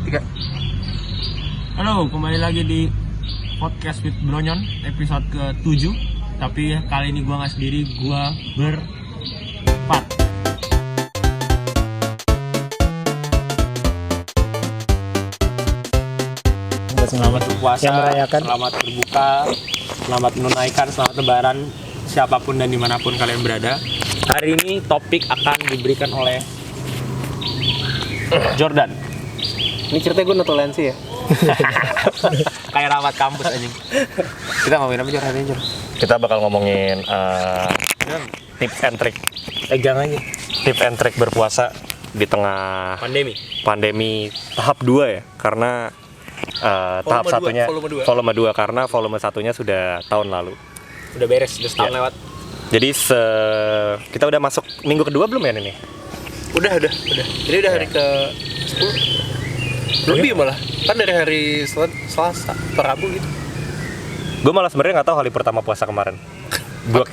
3. Halo, kembali lagi di podcast with Bronyon episode ke-7. Tapi kali ini gua nggak sendiri, gua berempat. Selamat berpuasa, selamat berbuka, selamat menunaikan, selamat lebaran siapapun dan dimanapun kalian berada. Hari ini topik akan diberikan oleh Jordan. Ini ceritanya gue notulensi ya? Kayak rapat kampus anjing. Kita ngomongin apa Jor hari ini Jor? Kita bakal ngomongin tips and trick. Pegang aja. Tips and trick berpuasa di tengah pandemi tahap 2 ya. Karena tahap satunya volume 2 karena volume satunya sudah tahun lalu. Udah beres, udah setahun lewat. Jadi kita udah masuk minggu kedua belum ya ini? Udah. Jadi udah hari ke 10. Lebih malah. Kan dari hari Selasa, Rabu gitu. Gue malah sebenarnya nggak tahu hari pertama puasa kemarin. Gue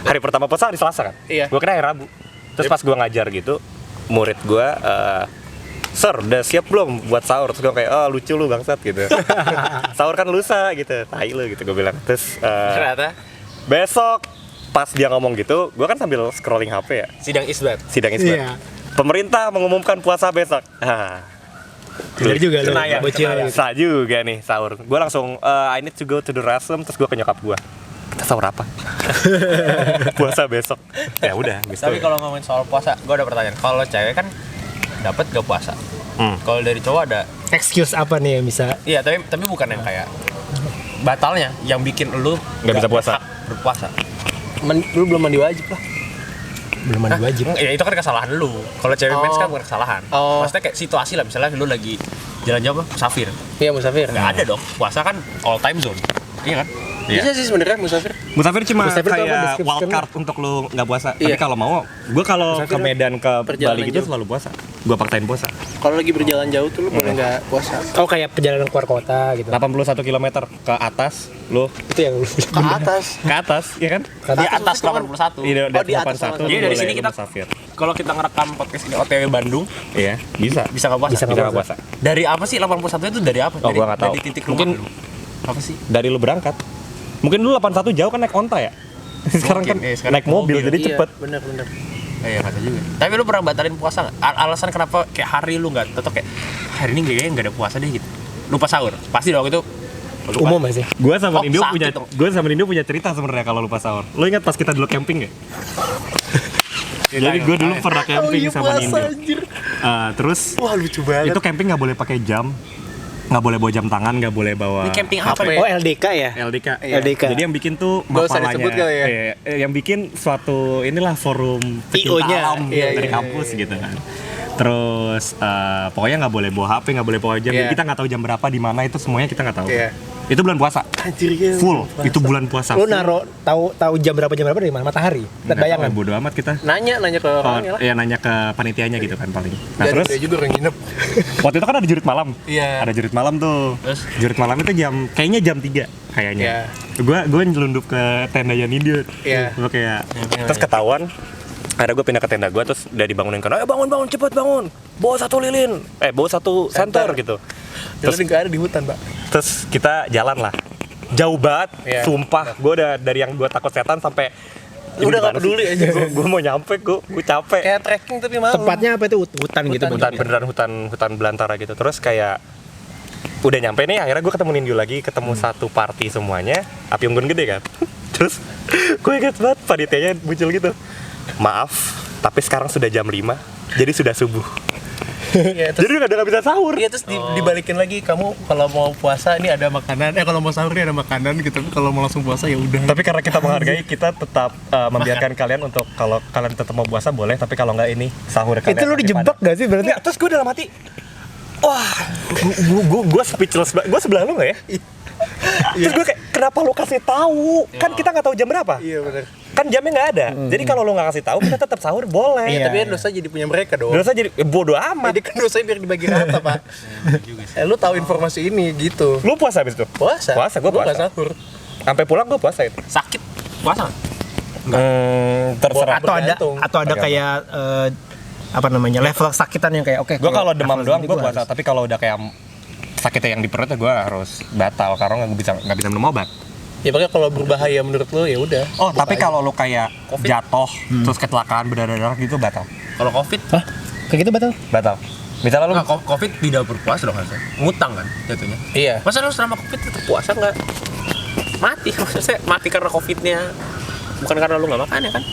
hari pertama puasa hari Selasa kan? Iya. Gue kira hari Rabu. Terus pas gue ngajar gitu, murid gue, Sir, udah siap belum buat sahur? Terus gue kayak, oh lucu lu bangsat gitu. Sahur kan lusa gitu, tai lu gitu gue bilang. Terus Ternyata besok pas dia ngomong gitu, gue kan sambil scrolling HP ya. Sidang isbat. Iya. Pemerintah mengumumkan puasa besok. Bener juga loh, bocil. Bisa juga nih sahur. Gue langsung, I need to go to the restroom. Terus gue ke nyokap gue. Kita sahur apa? Puasa besok. Ya udah. Tapi kalau ngomongin soal puasa, gue ada pertanyaan. Kalau cewek kan dapat gak puasa. Kalau dari cowok ada. Excuse apa nih yang bisa? Iya, tapi bukan yang kayak batalnya, yang bikin lu nggak bisa puasa. Berpuasa. lu belum mandi wajib lah. Belum mandi wajib. Ya itu kan kesalahan lu. Kalau cewek mens kan bukan kesalahan. Oh. Maksudnya kayak situasi lah, misalnya lu lagi jalan-jalan musafir. Iya, musafir. Nggak ada dong. Puasa kan all time zone. Iya kan? Bisa sih sebenarnya musafir. Musafir cuma Musafir tuh apa kayak deskripsinya? wildcard untuk lu nggak puasa. Iya. Tapi kalau mau, gue kalau Musafir ke Medan ke perjalanan Bali gitu jauh. selalu puasa. Gue paksain puasa. Kalau lagi berjalan jauh tuh lu boleh nggak puasa. Oh kayak perjalanan keluar kota gitu. 81 km ke atas, lu Itu yang lu Ke atas. ke atas, ya kan? Di atas 81. Di di atas 81. Jadi dari sini kita musafir. kalau kita ngerekam podcast ini OTW Bandung, Iya, bisa. bisa nggak puasa? Bisa nggak Bisa nggak puasa. Dari apa sih 81 itu dari apa? Oh, gua nggak tahu. Dari titik rumah Mungkin- lu. Apa sih? Dari lu berangkat. Mungkin dulu 81 jauh kan naik onta ya. Sekarang Mungkin, kan sekarang naik mobil, mobil. jadi Iya, cepet. bener. Iya kata juga. Tapi lu pernah batalin puasa nggak? Alasan kenapa kayak hari lu nggak tetap kayak hari ini kayaknya nggak ada puasa deh gitu. Lupa sahur. Pasti dong itu. Lupa. umum gak sih? Gue sama Oh, Nindo sakit dong. punya cerita sebenarnya kalau lupa sahur. Lo ingat pas kita dulu camping ya? Jadi gue dulu pernah camping sama Nindo. Terus Wah, lucu banget. itu camping nggak boleh pakai jam, nggak boleh bawa jam tangan, nggak boleh bawa Ini camping apa HP. nih? Oh LDK ya? LDK. Iya. LDK. Jadi yang bikin tuh Nggak usah mapalanya. disebut kali ya? Yang bikin suatu inilah forum pecinta IO-nya. alam Iya, dari iya, kampus gitu kan. Terus pokoknya nggak boleh bawa HP, nggak boleh bawa jam. Iya. Jadi kita nggak tahu jam berapa di mana itu semuanya kita nggak tahu. Iya. Itu bulan puasa. Anjir ya. Full. Itu bulan puasa. Lu full. naro tahu jam berapa dari mana? Matahari. Nggak Bayangan. tahu, bodo amat kita. Nanya ke Oh, orangnya lah. ya nanya ke panitianya gitu kan paling. Nah, Dan terus dia juga orang nginep. waktu itu kan ada jurit malam. Iya. Ada jurit malam tuh. Terus? Jurit malam itu kayaknya jam 3 kayaknya. Gue nyelundup ke tendanya Nindy. Iya. Gue kayak terus ketahuan. Akhirnya gue pindah ke tenda gue, terus udah dibangunin kan, ayo bangun cepet bangun, bawa satu lilin, bawa satu senter gitu. Terus nggak ada di hutan, Pak. Terus kita jalan lah, jauh banget, Iya. sumpah. Gue udah dari yang gue takut setan sampai Udah nggak peduli aja. Gue mau nyampe, gue capek. Kayak trekking tapi malam. Tempatnya apa itu? Hutan gitu. Hutan beneran hutan belantara gitu. Terus kayak udah nyampe nih, akhirnya gue ketemu Nindu lagi, ketemu satu party semuanya, api unggun gede kan. Terus gue inget banget panitianya muncul gitu, maaf tapi sekarang sudah jam 5 jadi sudah subuh. Iya, terus Jadi udah gak bisa sahur. Iya, terus dibalikin lagi, kamu kalau mau puasa ini ada makanan, kalau mau sahur ini ada makanan gitu, kalau mau langsung puasa ya udah. Tapi karena kita menghargai, kita tetap membiarkan kalian untuk kalau kalian tetap mau puasa boleh, tapi kalau nggak ini sahur kalian. Itu lu dijebak gak sih berarti? Nggak, terus gue dalam hati, wah, gue speechless banget. Gue sebelah lu nggak ya? Terus gue kayak, kenapa lu kasih tahu? Kan kita nggak tahu jam berapa. Iya benar. Kan jamnya nggak ada. Jadi kalau lu nggak kasih tahu, kita tetap sahur boleh. Iya. Tapi kan dosa jadi punya mereka dong. Dosa jadi bodoh amat. Jadi kan dosanya biar dibagi rata, Pak. Lu tahu informasi ini gitu. Lu puasa habis itu? Puasa. Puasa, gua puasa. nggak sahur. Sampai pulang gue puasa itu. Sakit. Puasa nggak? Terserah. Atau ada Bergantung. kayak apa namanya level kesakitan yang kayak oke. Gue kalau demam level doang segini gue gua puasa, harus. tapi kalau udah kayak sakitnya yang di perutnya gue harus batal karena nggak bisa minum obat. Ya makanya kalau berbahaya menurut lo ya udah. Oh, tapi kalau lu kayak Covid? jatuh terus kecelakaan berdarah-darah gitu batal. Kalau covid, Hah? Kayak gitu batal? Batal. Misalnya lu nah, covid tidak berpuasa dong harusnya. Ngutang kan jatuhnya. Iya. Masa lu selama covid tetap puasa nggak? Mati, maksudnya mati karena covidnya, bukan karena lu nggak makan ya kan?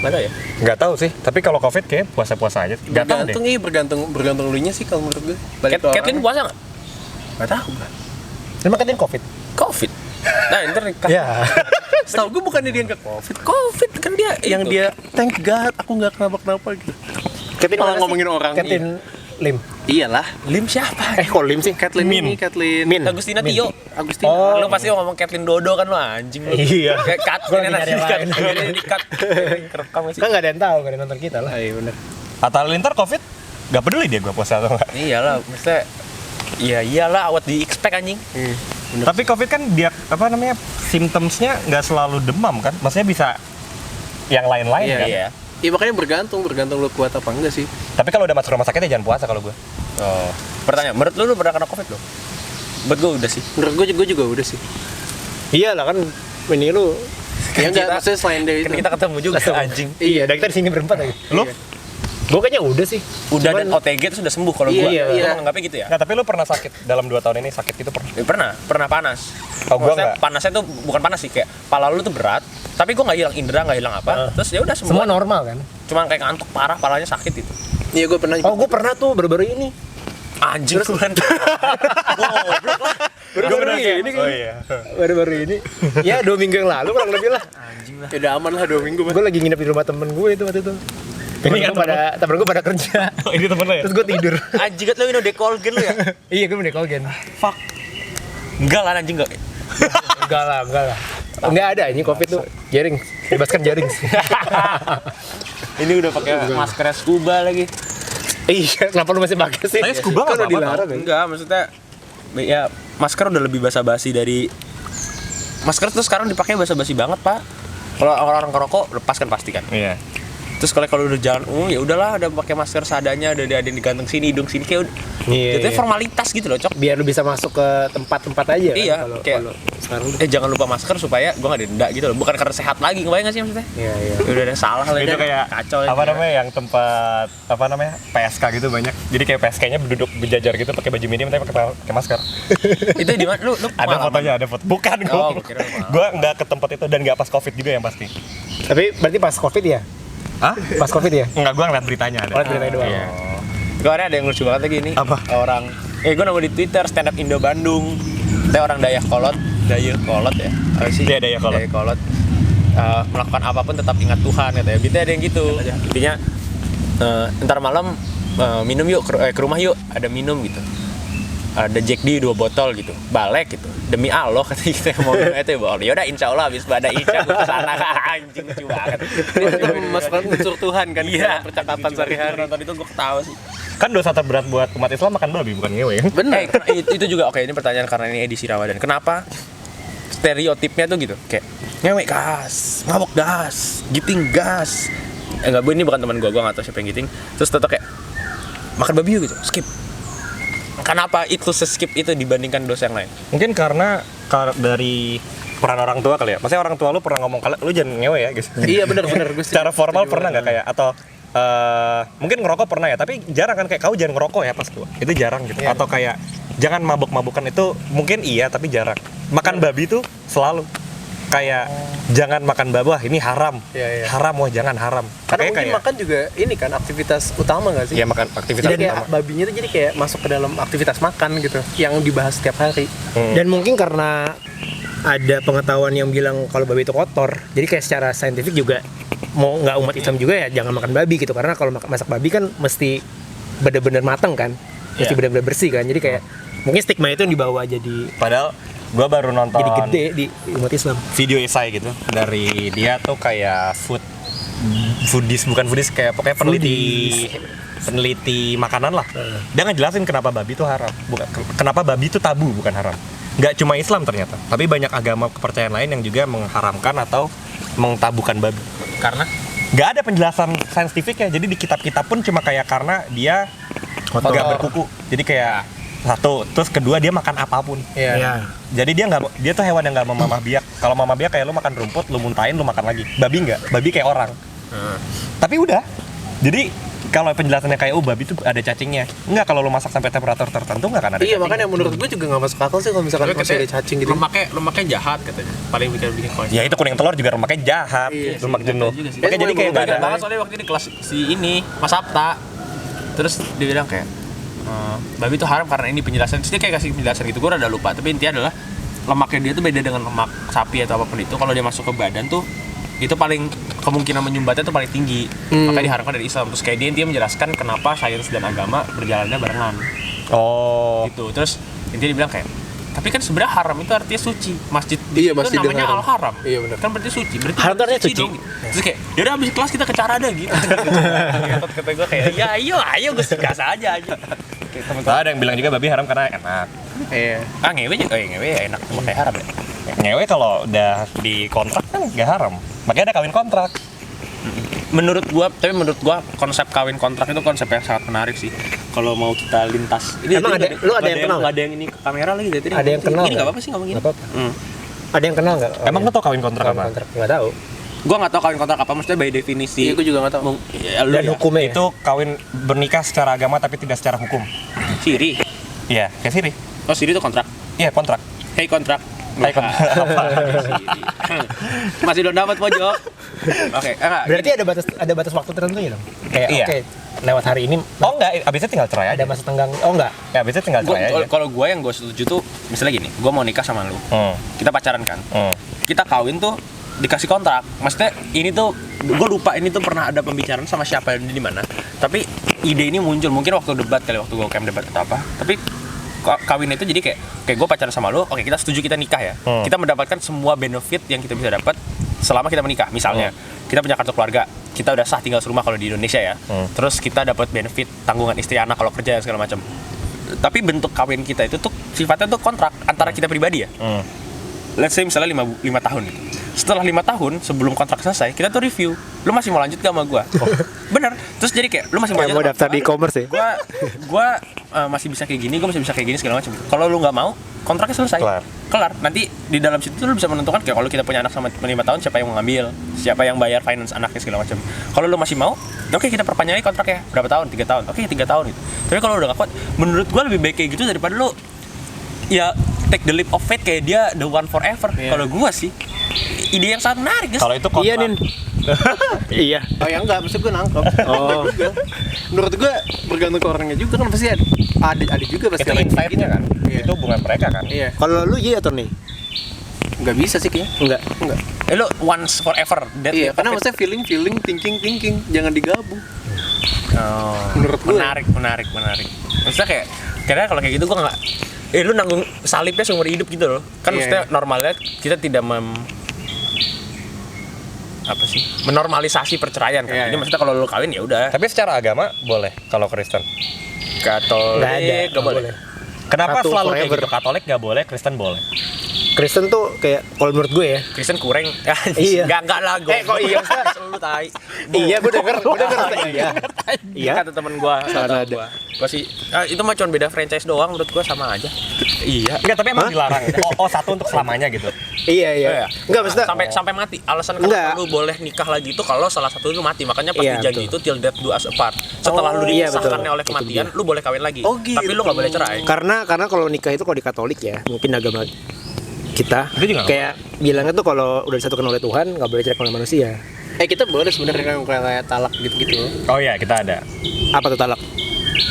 Nggak tahu ya. nggak tahu sih, tapi kalau Covid kayak puasa-puasa aja. Nggak tahu deh. Bergantung lu nya sih kalau menurut gue. Balik ke Kathleen orang. puasa nggak? Nggak tahu. Emang katanya covid. Covid. Nah, ntar Ya. Setahu gue bukannya dia yang ke covid. Covid kan dia Yang itu. dia thank God aku nggak kenapa-kenapa gitu. Kathleen Malah mana sih? ngomongin orang. Kathleen Lim. Iyalah. Lim siapa? Kok Lim sih? Kathleen ini, Kathleen Min. Agustina Min. Tio. Agustina. Oh. Lu pasti ngomong Kathleen Dodo kan lu anjing lu. Iya. Kayak cut Gua ini lagi nanti nyari di-cut. lain. Ini di-cut. Kerekam sih. Kan nggak ada yang tahu, nggak ada yang nonton kita lah. Iya benar. Atau lintar Covid nggak peduli dia gua puasa atau nggak. Iyalah, maksudnya iya iyalah what di expect anjing. Tapi Covid kan dia apa namanya symptomsnya nggak selalu demam kan? Maksudnya bisa yang lain-lain Iya, kan? Iya. Ya makanya bergantung lu kuat apa enggak sih. Tapi kalau udah masuk rumah sakit ya jangan puasa kalau gua. Oh. Pertanyaan, menurut lu pernah kena Covid belum? Buat gue udah sih. Menurut gue juga udah sih. Iyalah kan ini lu Ya enggak, maksudnya selain dari Kan itu. kita ketemu juga Langsung. anjing. Iya, dari kita di sini berempat lagi. Lu? Gue kayaknya udah sih. Udah Cuman- dan OTG itu sudah sembuh kalau Iya, gua. iya, Gua iya. menganggapnya gitu ya. Nggak, tapi lu pernah sakit dalam 2 tahun ini sakit gitu pernah? Pernah panas. Oh, gua Maksudnya nggak. panasnya tuh bukan panas sih, kayak pala lu tuh berat, tapi gua nggak hilang indera, nggak hilang apa. Terus ya udah Semua sembuh. normal kan? Cuman kayak ngantuk parah, palanya sakit itu. Iya gue pernah. Oh, gue pernah tuh baru-baru ini. Anjing tuh kan. Baru-baru ini kan. Oh iya. Baru-baru ini. Ya 2 minggu yang lalu kurang lebih lah. Ya udah aman lah 2 minggu. Gue lagi nginep di rumah temen gue itu waktu itu. Temen gue pada kerja. Oh, ini temen lo ya? Terus gue tidur. Anjing kan lu ini udah call gen lu ya. Iya, gue udah call gen. Fuck. Enggak lah anjing enggak. Enggak lah. Enggak ada ini Covid tuh. Jaring, bebaskan jaring. Ini udah pakai masker scuba lagi. Iya, kenapa lu masih pakai sih? Tapi scuba kan nggak udah apa-apa, dilarang kan? Enggak, maksudnya ya masker udah lebih basa-basi dari masker tuh sekarang dipakai basa-basi banget, Pak. Kalau orang ngerokok lepas kan pasti kan. Iya. Terus kalau udah jalan ya udahlah, udah pakai masker seadanya, udah ada yang digantung sini, hidung sini kayak udah. Iya, Jatuhnya iya. formalitas gitu loh, Cok. Biar lu bisa masuk ke tempat-tempat aja Iya, kan? kayak Sekarang jangan lupa masker supaya gua enggak didenda gitu loh. Bukan karena sehat lagi, kebayang enggak sih maksudnya? Iya, iya. Ya udah ada salah lah Itu dan kayak kacau apa aja. namanya yang tempat apa namanya PSK gitu banyak. Jadi kayak PSK-nya duduk berjajar gitu pakai baju minim tapi pakai masker. Itu di mana? Lu Ada pengalaman? fotonya, ada foto. Bukan gua. Oh, gua kira pengalaman. Gua nggak ke tempat itu dan nggak pas Covid juga yang pasti. Tapi berarti pas Covid ya? Hah? Pas Covid ya? Enggak, gua ngeliat beritanya ada. Ngeliat beritanya doang. Iya. Kemarin ada yang lucu banget lagi nih. Apa? Orang gue nemu di Twitter stand up Indo Bandung. Kita orang Dayakolot ya. Apa sih? Iya, Dayakolot. Dayakolot. Melakukan apapun tetap ingat Tuhan katanya. Beatnya ada yang gitu. Intinya ntar malam minum yuk ke rumah yuk, ada minum gitu. Ada Jack D 2 botol gitu, balik gitu. Demi Allah kata kita mau minum itu ya, ya udah insya Allah habis pada isya gue kesana. Anjing lucu banget. Itu memasukkan unsur Tuhan kan Iya, ke percakapan sehari-hari. Nonton itu gue ketawa sih. Kan dosa terberat buat umat Islam makan babi bukan ngewe kan? Bener. Itu juga oke, ini pertanyaan karena ini edisi Ramadan. Kenapa stereotipnya tuh gitu? Kayak ngewe gas, mabok gas, giting gas. Enggak, ini bukan teman gua enggak tahu siapa yang giting. Terus tetap kayak makan babi yuk gitu, skip. Kenapa itu skip itu dibandingkan dosa yang lain? Mungkin karena dari peran orang tua kali ya. Maksudnya orang tua lu pernah ngomong kalau lu jangan ngewe ya, guys. Iya bener gue Secara formal pernah nggak kayak atau mungkin ngerokok pernah ya, tapi jarang kan kayak kau jangan ngerokok ya pas tua. Itu jarang gitu. Atau kayak jangan mabuk-mabukan itu mungkin iya tapi jarang. Makan babi itu selalu kayak jangan makan babi, wah ini haram. Iya, iya. Haram, wah jangan haram. Karena Makanya mungkin makan juga ini kan aktivitas utama nggak sih? ya makan aktivitas Jadi kayak utama. babinya tuh jadi kayak masuk ke dalam aktivitas makan gitu, yang dibahas setiap hari. Dan mungkin karena ada pengetahuan yang bilang kalau babi itu kotor, jadi kayak secara saintifik juga mau nggak umat Islam juga ya jangan makan babi gitu, karena kalau masak babi kan mesti bener-bener mateng kan, mesti Iya. bener-bener bersih kan, jadi kayak mungkin stigma itu yang dibawa jadi Padahal gua baru nonton gede di umat Islam. video esai gitu dari dia tuh kayak foodies bukan foodies kayak pokoknya peneliti makanan lah. Dia ngejelasin kenapa babi itu haram, bukan kenapa babi itu tabu bukan haram. Nggak cuma Islam ternyata, tapi banyak agama kepercayaan lain yang juga mengharamkan atau mengtabukan babi. Karena nggak ada penjelasan saintifiknya. Jadi di kitab-kitab pun cuma kayak karena dia nggak berkuku. Jadi kayak satu, terus kedua dia makan apapun. Iya. Jadi dia tuh hewan yang nggak memamah biak. Kalau mamah biak kayak lu makan rumput, lu muntahin, lu makan lagi. Babi nggak, babi kayak orang. Tapi udah. Jadi kalau penjelasannya kayak babi tuh ada cacingnya. Enggak, kalau lu masak sampai temperatur tertentu nggak akan ada Iya, cacingnya. makanya menurut gue juga nggak masuk akal sih kalau misalkan Tapi masih ada cacing gitu. lemaknya jahat katanya. Paling bikin kolesterol. Ya itu kuning telur juga lemaknya jahat, Iya, lemak jenuh. juga sih. Makanya jadi kayak nggak Banyak ada. banget soalnya waktu ini kelas si ini Mas Sapta. Terus dia bilang kayak babi itu haram karena ini penjelasan. Terus dia kayak kasih penjelasan gitu. Gue rada lupa. Tapi intinya adalah lemaknya dia tuh beda dengan lemak sapi atau apapun itu. Kalau dia masuk ke badan tuh itu paling kemungkinan menyumbatnya tuh paling tinggi. Makanya diharamkan dari Islam. Terus kayak dia intinya menjelaskan kenapa sains dan agama berjalannya barengan. Oh. Gitu. Terus intinya dia bilang kayak tapi kan sebenarnya haram itu artinya suci. Masjid Iya, itu masjid yang namanya haram. Al-Haram. Iya, benar. Kan berarti suci. Berarti Haram itu artinya suci. dong. Terus kayak, yaudah habis kelas kita ke Carada gitu. Kata gue kayak, ya ayo gue gas aja. Ada yang bilang juga babi haram karena enak. Iya. Ngewe juga, ngewe ya enak cuma kayak haram ya. Ngewe kalau udah di kontrak kan gak haram. Makanya ada kawin kontrak. Menurut gua konsep kawin kontrak itu konsep yang sangat menarik sih. Kalau mau kita lintas. Emang ada- lu ada yang kenal nggak ada yang ini ke kamera lagi dari tadi. Ada yang kenal Ini nggak nggak? apa-apa sih ngomong gini. Nggak apa-apa. Ada yang kenal nggak? Emang lu tau kawin kontrak apa? Kontrak nggak tahu. Gua nggak tahu kawin kontrak apa maksudnya by definisi. Iya, gue juga nggak tahu. Ya, lu Dan ya. hukumnya ya? Itu kawin bernikah secara agama tapi tidak secara hukum. Siri. Iya, kayak Siri. Oh Siri itu kontrak. Iya, kontrak. Hey kontrak. Hai, kontrak. Masih belum dapat pojok. Oke, enggak. Berarti ada batas waktu tertentunya dong. Kayak Iya. oke, lewat hari ini Oh enggak, abisnya tinggal cerai ada aja. masa tenggang. Oh enggak. Ya, abisnya tinggal cerai aja. Kalau gue yang gue setuju tuh misalnya gini, gue mau nikah sama lu. Kita pacaran kan. Kita kawin tuh dikasih kontrak. Maksudnya ini tuh gue lupa ini tuh pernah ada pembicaraan sama siapa di mana. Tapi ide ini muncul mungkin waktu debat kali waktu gue camp debat atau apa. Tapi kawin itu jadi kayak gue pacaran sama lu, oke kita setuju kita nikah ya. Kita mendapatkan semua benefit yang kita bisa dapat selama kita menikah. Misalnya kita punya kartu keluarga, kita udah sah tinggal serumah kalau di Indonesia ya. Terus kita dapat benefit tanggungan istri anak kalau kerja segala macam. Tapi bentuk kawin kita itu tuh sifatnya tuh kontrak antara kita pribadi ya. Let's say misalnya 5 tahun gitu. Setelah 5 tahun sebelum kontrak selesai, kita tuh review. Lu masih mau lanjut gak sama gua? Bener. Terus jadi kayak lu masih mau Kayak lanjut mau sama daftar gua? di e-commerce ya? Gua masih bisa kayak gini, gua masih bisa kayak gini segala macam. Kalau lu nggak mau, kontraknya selesai. Kelar. Nanti di dalam situ lu bisa menentukan kayak kalau kita punya anak sama 5 tahun siapa yang mau ngambil, siapa yang bayar finance anaknya segala macam. Kalau lu masih mau, oke kita perpanjang lagi kontraknya. Berapa tahun? 3 tahun. Oke, 3 tahun gitu. Tapi kalau udah gak kuat, menurut gua lebih baik kayak gitu daripada lu ya take the leap of faith kayak dia the one forever. Kalau gua sih ide yang sangat menarik guys. Kalau itu kontrak. Iya, Nin. Iya. Oh ya enggak, maksud gue nangkep. Oh. Juga. Menurut gue bergantung ke orangnya juga kan pasti ada juga pasti Itu orang kayak insight-nya gitu. kan. Iya. Itu hubungan mereka kan. Iya. Kalau lu iya atau nih? Enggak bisa sih kayaknya. Enggak. Lu once forever. That Iya, leap of karena faith. maksudnya feeling, thinking, jangan digabung. Oh, Menurut gue. menarik. Maksudnya kayak karena kalau kayak gitu gua nggak lu nanggung salibnya seumur hidup gitu loh. Kan Iya, maksudnya normalnya kita tidak menormalisasi perceraian kan. Iya, Jadi iya. maksudnya kalau lu kawin ya udah. Tapi secara agama boleh kalau Kristen. Katolik Nggak ada. nggak boleh. Kenapa Satu selalu kayak forever. gitu? Katolik nggak boleh, Kristen boleh. Kristen tuh kayak kalau menurut gue ya. Kristen kurang. Iya. Enggak lah gua. Kok iya? Lu tai. Iya, gue denger. Iya. Iya. Kata temen gua, Sana kata ada. gua sih itu mah cuma beda franchise doang menurut gua sama aja. Iya. Enggak, tapi emang dilarang. Satu untuk selamanya gitu. Iya. Iya. Enggak maksudnya sampai mati. Alasan Enggak. kenapa lu boleh nikah lagi itu kalau salah satu lu mati. Makanya pas Iya, dijanji itu betul. till death do us apart. Setelah lu iya, dipisahkannya betul. oleh kematian, lu boleh kawin lagi. Oh, gitu. Tapi lu nggak boleh cerai. karena kalau nikah itu kalau di Katolik ya, mungkin agama kita Itu juga nggak kayak bilangnya tuh kalau udah disatukan oleh Tuhan nggak boleh cerai oleh manusia. Kita boleh sebenarnya kan kayak talak gitu-gitu. Oh iya, kita ada. Apa tuh talak?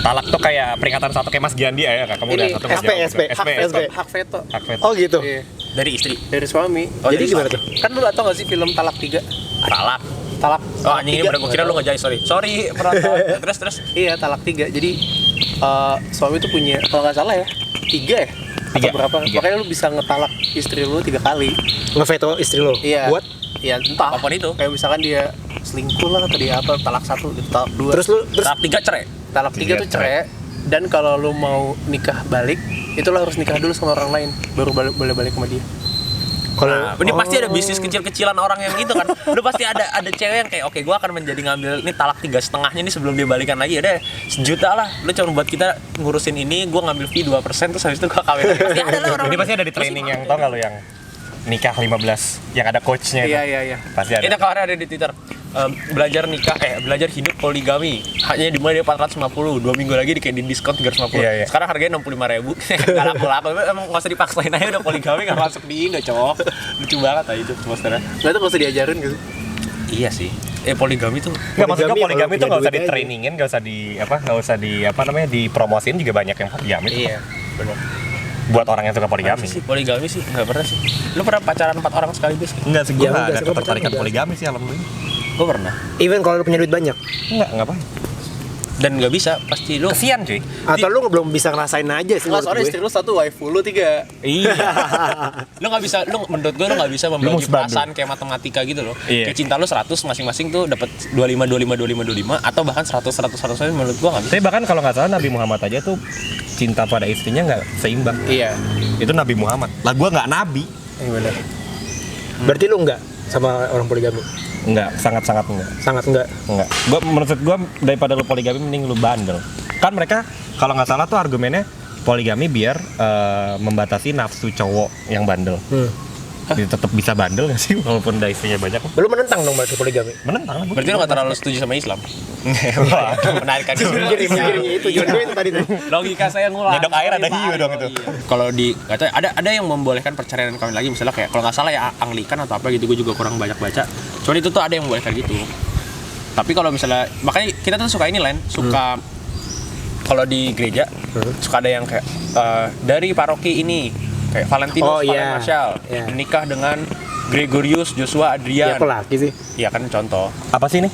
Talak tuh kayak peringatan satu kayak Mas Giandi ya, Kak. Kamu udah Ini, satu nggak SP, jawab. SP. Hak veto. Hak veto. Oh gitu. Iya. Dari istri. Dari suami. Oh, Jadi dari gimana suami. tuh? Kan lu tau gak sih film Talak 3? Talak. Talak. Oh anjing ini Tiga. bener, gua kira lu ngejahit, sorry penonton. Terus Iya, talak 3. Jadi suami tuh punya kalau nggak salah ya 3 ya? Atau Tiga. berapa? Tiga. Makanya lu bisa ngetalak istri lu 3 kali. Ngeveto istri lo. Iya. Buat Ya entah. Apapun itu. Kayak misalkan dia selingkuh lah atau dia apa, talak 1 gitu, talak 2. terus lu tahap 3 cerai. talak 3 tuh cerai. Dan kalau lu mau nikah balik, itu lu harus nikah dulu sama orang lain baru boleh balik sama dia. Kalau Ini pasti ada bisnis kecil-kecilan orang yang gitu kan. Udah pasti ada cewek yang kayak, oke, gue akan menjadi ngambil ini talak 3,5-nya nih sebelum dia balikan lagi. Udah 1 juta lah, lu cuma buat kita ngurusin ini, gue ngambil fee 2%, terus habis itu gue kawin. Pasti ada lah orang. Ini pasti ada di training yang tau nggak lo yang nikah 15 yang ada coachnya itu. Iya. Pasti ada. Ini kemarin ada di Twitter. Belajar hidup poligami hanya dimulai dari 450, 2 minggu lagi kayak di diskon 350. Iya. Sekarang harganya 65.000. Enggak laku-laku. Emang enggak usah dipaksain aja udah poligami enggak masuk di Indo, cowok. Lucu banget aja itu posternya. Nggak tuh nggak usah diajarin gitu. Iya sih. Poligami tuh Nggak, maksud gue poligami itu kalau nggak usah punya di duit trainingin, nggak usah dipromosin, juga banyak yang poligami tuh. iya, benar. Buat orang yang suka poligami. Poligami sih enggak pernah sih. Lu pernah pacaran 4 orang sekaligus? Enggak sih, gue Ya, nggak udah, ada suka ketertarikan pacaran poligami sih alhamdulillah. Gue pernah. even kalau lu punya duit banyak Enggak ngapain. Dan nggak bisa, pasti lu. Kesian cuy. atau lu belum bisa ngerasain aja sih Nggak, soalnya menurut istri lu 1, waifu lu 3. Iya. Lu nggak bisa, menurut gue lu nggak bisa membagi mesti bandel. perasaan kayak matematika gitu loh. Iya. Kayak cinta lu 100, masing-masing tuh dapat 25 atau bahkan 100 menurut gue nggak bisa. Tapi bahkan kalau nggak salah Nabi Muhammad aja tuh cinta pada istrinya nggak seimbang. Iya. Itu Nabi Muhammad. Lah gue nggak nabi. Yang benar. Berarti lu enggak sama orang poligami? Enggak, sangat-sangat enggak. Sangat enggak. Enggak. Menurut gue daripada lu poligami mending lu bandel. Kan mereka kalau nggak salah tuh argumennya poligami biar membatasi nafsu cowok yang bandel. Jadi tetap bisa bandel nggak sih walaupun ada istrinya banyak? Lu menentang dong berarti poligami? Menentang lah. Berarti lu nggak terlalu setuju sama Islam. Wah, menarik kan. Mikirnya itu John gue itu tadi tuh. Logika saya ngulang. Nyedok air ada hiu dong itu. Iya. Kalau di katanya ada yang membolehkan perceraian kawin lagi, misalnya kayak kalau nggak salah ya Anglikan atau apa gitu, gue juga kurang banyak baca. Cuman itu tuh ada yang membolehkan gitu. Tapi kalau misalnya, makanya kita tuh suka ini suka kalau di gereja suka ada yang kayak dari paroki ini kayak Valentinus, Oh, iya. Valen Marshall Iya. menikah dengan Gregorius Joshua Ya Adrian. kok laki sih. Iya kan contoh. Apa sih ini?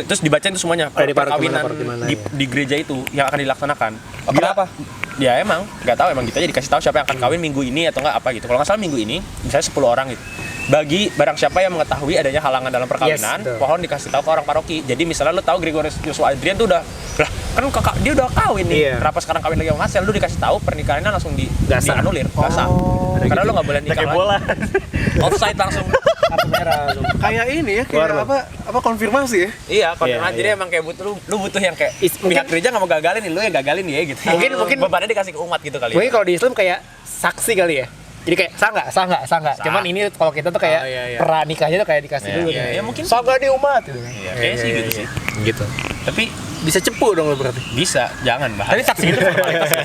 Terus dibacain tuh semuanya Dari paroki perkawinan mana, di, ya. di gereja itu yang akan dilaksanakan. Kenapa? Ya emang nggak tahu, emang gitu aja dikasih tahu siapa yang akan kawin minggu ini atau nggak apa gitu. Kalau nggak salah minggu ini misalnya 10 orang gitu. Bagi barang siapa yang mengetahui adanya halangan dalam perkawinan, Yes, betul. pohon dikasih tahu ke orang paroki. Jadi misalnya lu tahu Gregorius Joshua Adrian tuh udah lah kan kakak dia udah kawin nih. Iya. Kenapa sekarang kawin lagi sama Marcel? Lu dikasih tahu pernikahannya langsung Nggak sah. dianulir, nggak sah. Karena lu nggak boleh nikah Kayak lagi. bola. Offside langsung. Kartu merah. Kayak ini ya, kayak Keluar, apa konfirmasi ya? Iya, konfirmasi. Iya, Jadi iya. emang kayak butuh lu butuh yang kayak Mungkin- pihak gereja nggak mau gagalin nih, lu yang gagalin ya gitu. Mungkin- bebannya dikasih ke umat gitu kali. Mungkin kalau di Islam kayak saksi kali ya. Jadi kayak sah nggak. Sah. Cuman ini kalau kita tuh kayak Oh, iya, iya. pranikahnya tuh kayak dikasih Iya, dulu. iya, kayak, iya, mungkin sah nggak di umat gitu. Iya, kayaknya sih gitu sih. Gitu. Tapi Bisa cepu dong lo berarti. bisa, jangan bahaya. Tapi saksi itu formalitas ya?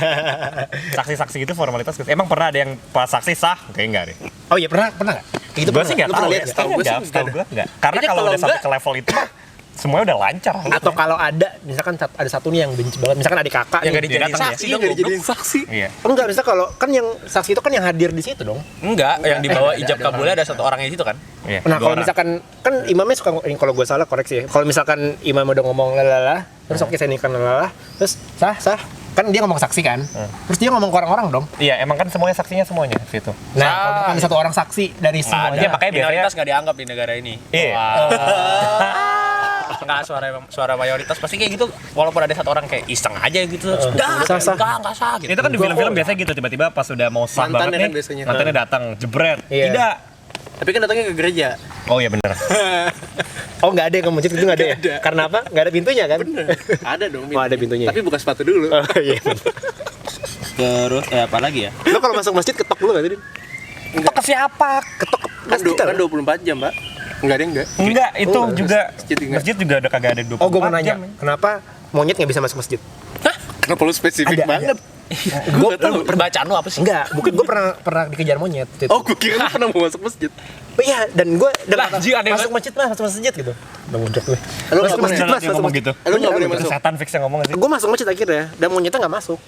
Saksi-saksi itu formalitas gitu. Emang pernah ada yang pas saksi sah? Kayaknya enggak deh. Oh iya pernah nggak? Kayak gitu Gue pernah sih nggak Lu tahu pernah ya. lihat? Setahu gue sih Setahu nggak ada. gue nggak. Karena Kayaknya kalau kalau udah sampai enggak- ke level itu mah semuanya udah lancar. Atau kalau ada, misalkan ada satu nih yang benci banget, misalkan adik kakak yang nih. gak dijadiin Dia datang saksi Iya dong. nggak goblok. dijadiin saksi. Iya. Enggak, bisa kalau kan yang saksi itu kan yang hadir di situ dong. Enggak, yang di bawah ada, ijab ada kabulnya ada satu orang di situ kan. Iya. Nah, dua kalau orang. misalkan kan imamnya suka kalau gue salah koreksi ya. Kalau misalkan imam udah ngomong lalala, terus oke saya nikah lalala, terus sah. Kan dia ngomong saksi kan. Terus dia ngomong ke orang-orang dong. Iya, emang kan semuanya saksinya semuanya situ. Nah, kalau misalkan ada satu orang saksi dari Nggak ada, semuanya. makanya biasanya- minoritas nggak dianggap di negara ini. Iya. Nggak, suara mayoritas pasti kayak gitu. Walaupun ada satu orang kayak iseng aja gitu. Enggak, sah. enggak sah gitu. Itu kan di film-film biasanya gitu, tiba-tiba pas udah mau sah Mantannya banget kan nih, biasanya. mantannya datang, jebret. Iya. Tidak. Tapi kan datangnya ke gereja. Oh iya bener. Oh, nggak ada yang ke masjid itu nggak ada ya? Nggak ada. Karena apa? Nggak ada pintunya kan? Ada dong. Oh, ada pintunya. Tapi buka sepatu dulu. Oh iya. Terus apa lagi ya? Lo kalau masuk masjid ketok dulu nggak tadi? Ketok ke siapa? Ketok Kan, masjid kan 24 jam, Pak. Enggak ada enggak. Enggak, itu Oh, juga masjid enggak. masjid juga udah kagak ada 24 Oh, gue mau nanya, jam. kenapa monyet nggak bisa masuk masjid? Kenapa lu spesifik Ada, banget? Gue Perbacaan lu apa sih? enggak, bukan gue pernah dikejar monyet. Gitu. Oh, gue kira lu pernah mau masuk masjid. Oh iya, dan gue Lah, anjing, aneh masuk masjid gitu. Udah mudok gue. Lu Masuk nggak masjid boleh mas, Dia masuk ngomong masjid. gitu. Lu nggak boleh Itu masuk. setan fix yang ngomong sih. Gue masuk masjid akhirnya, dan monyetnya nggak masuk.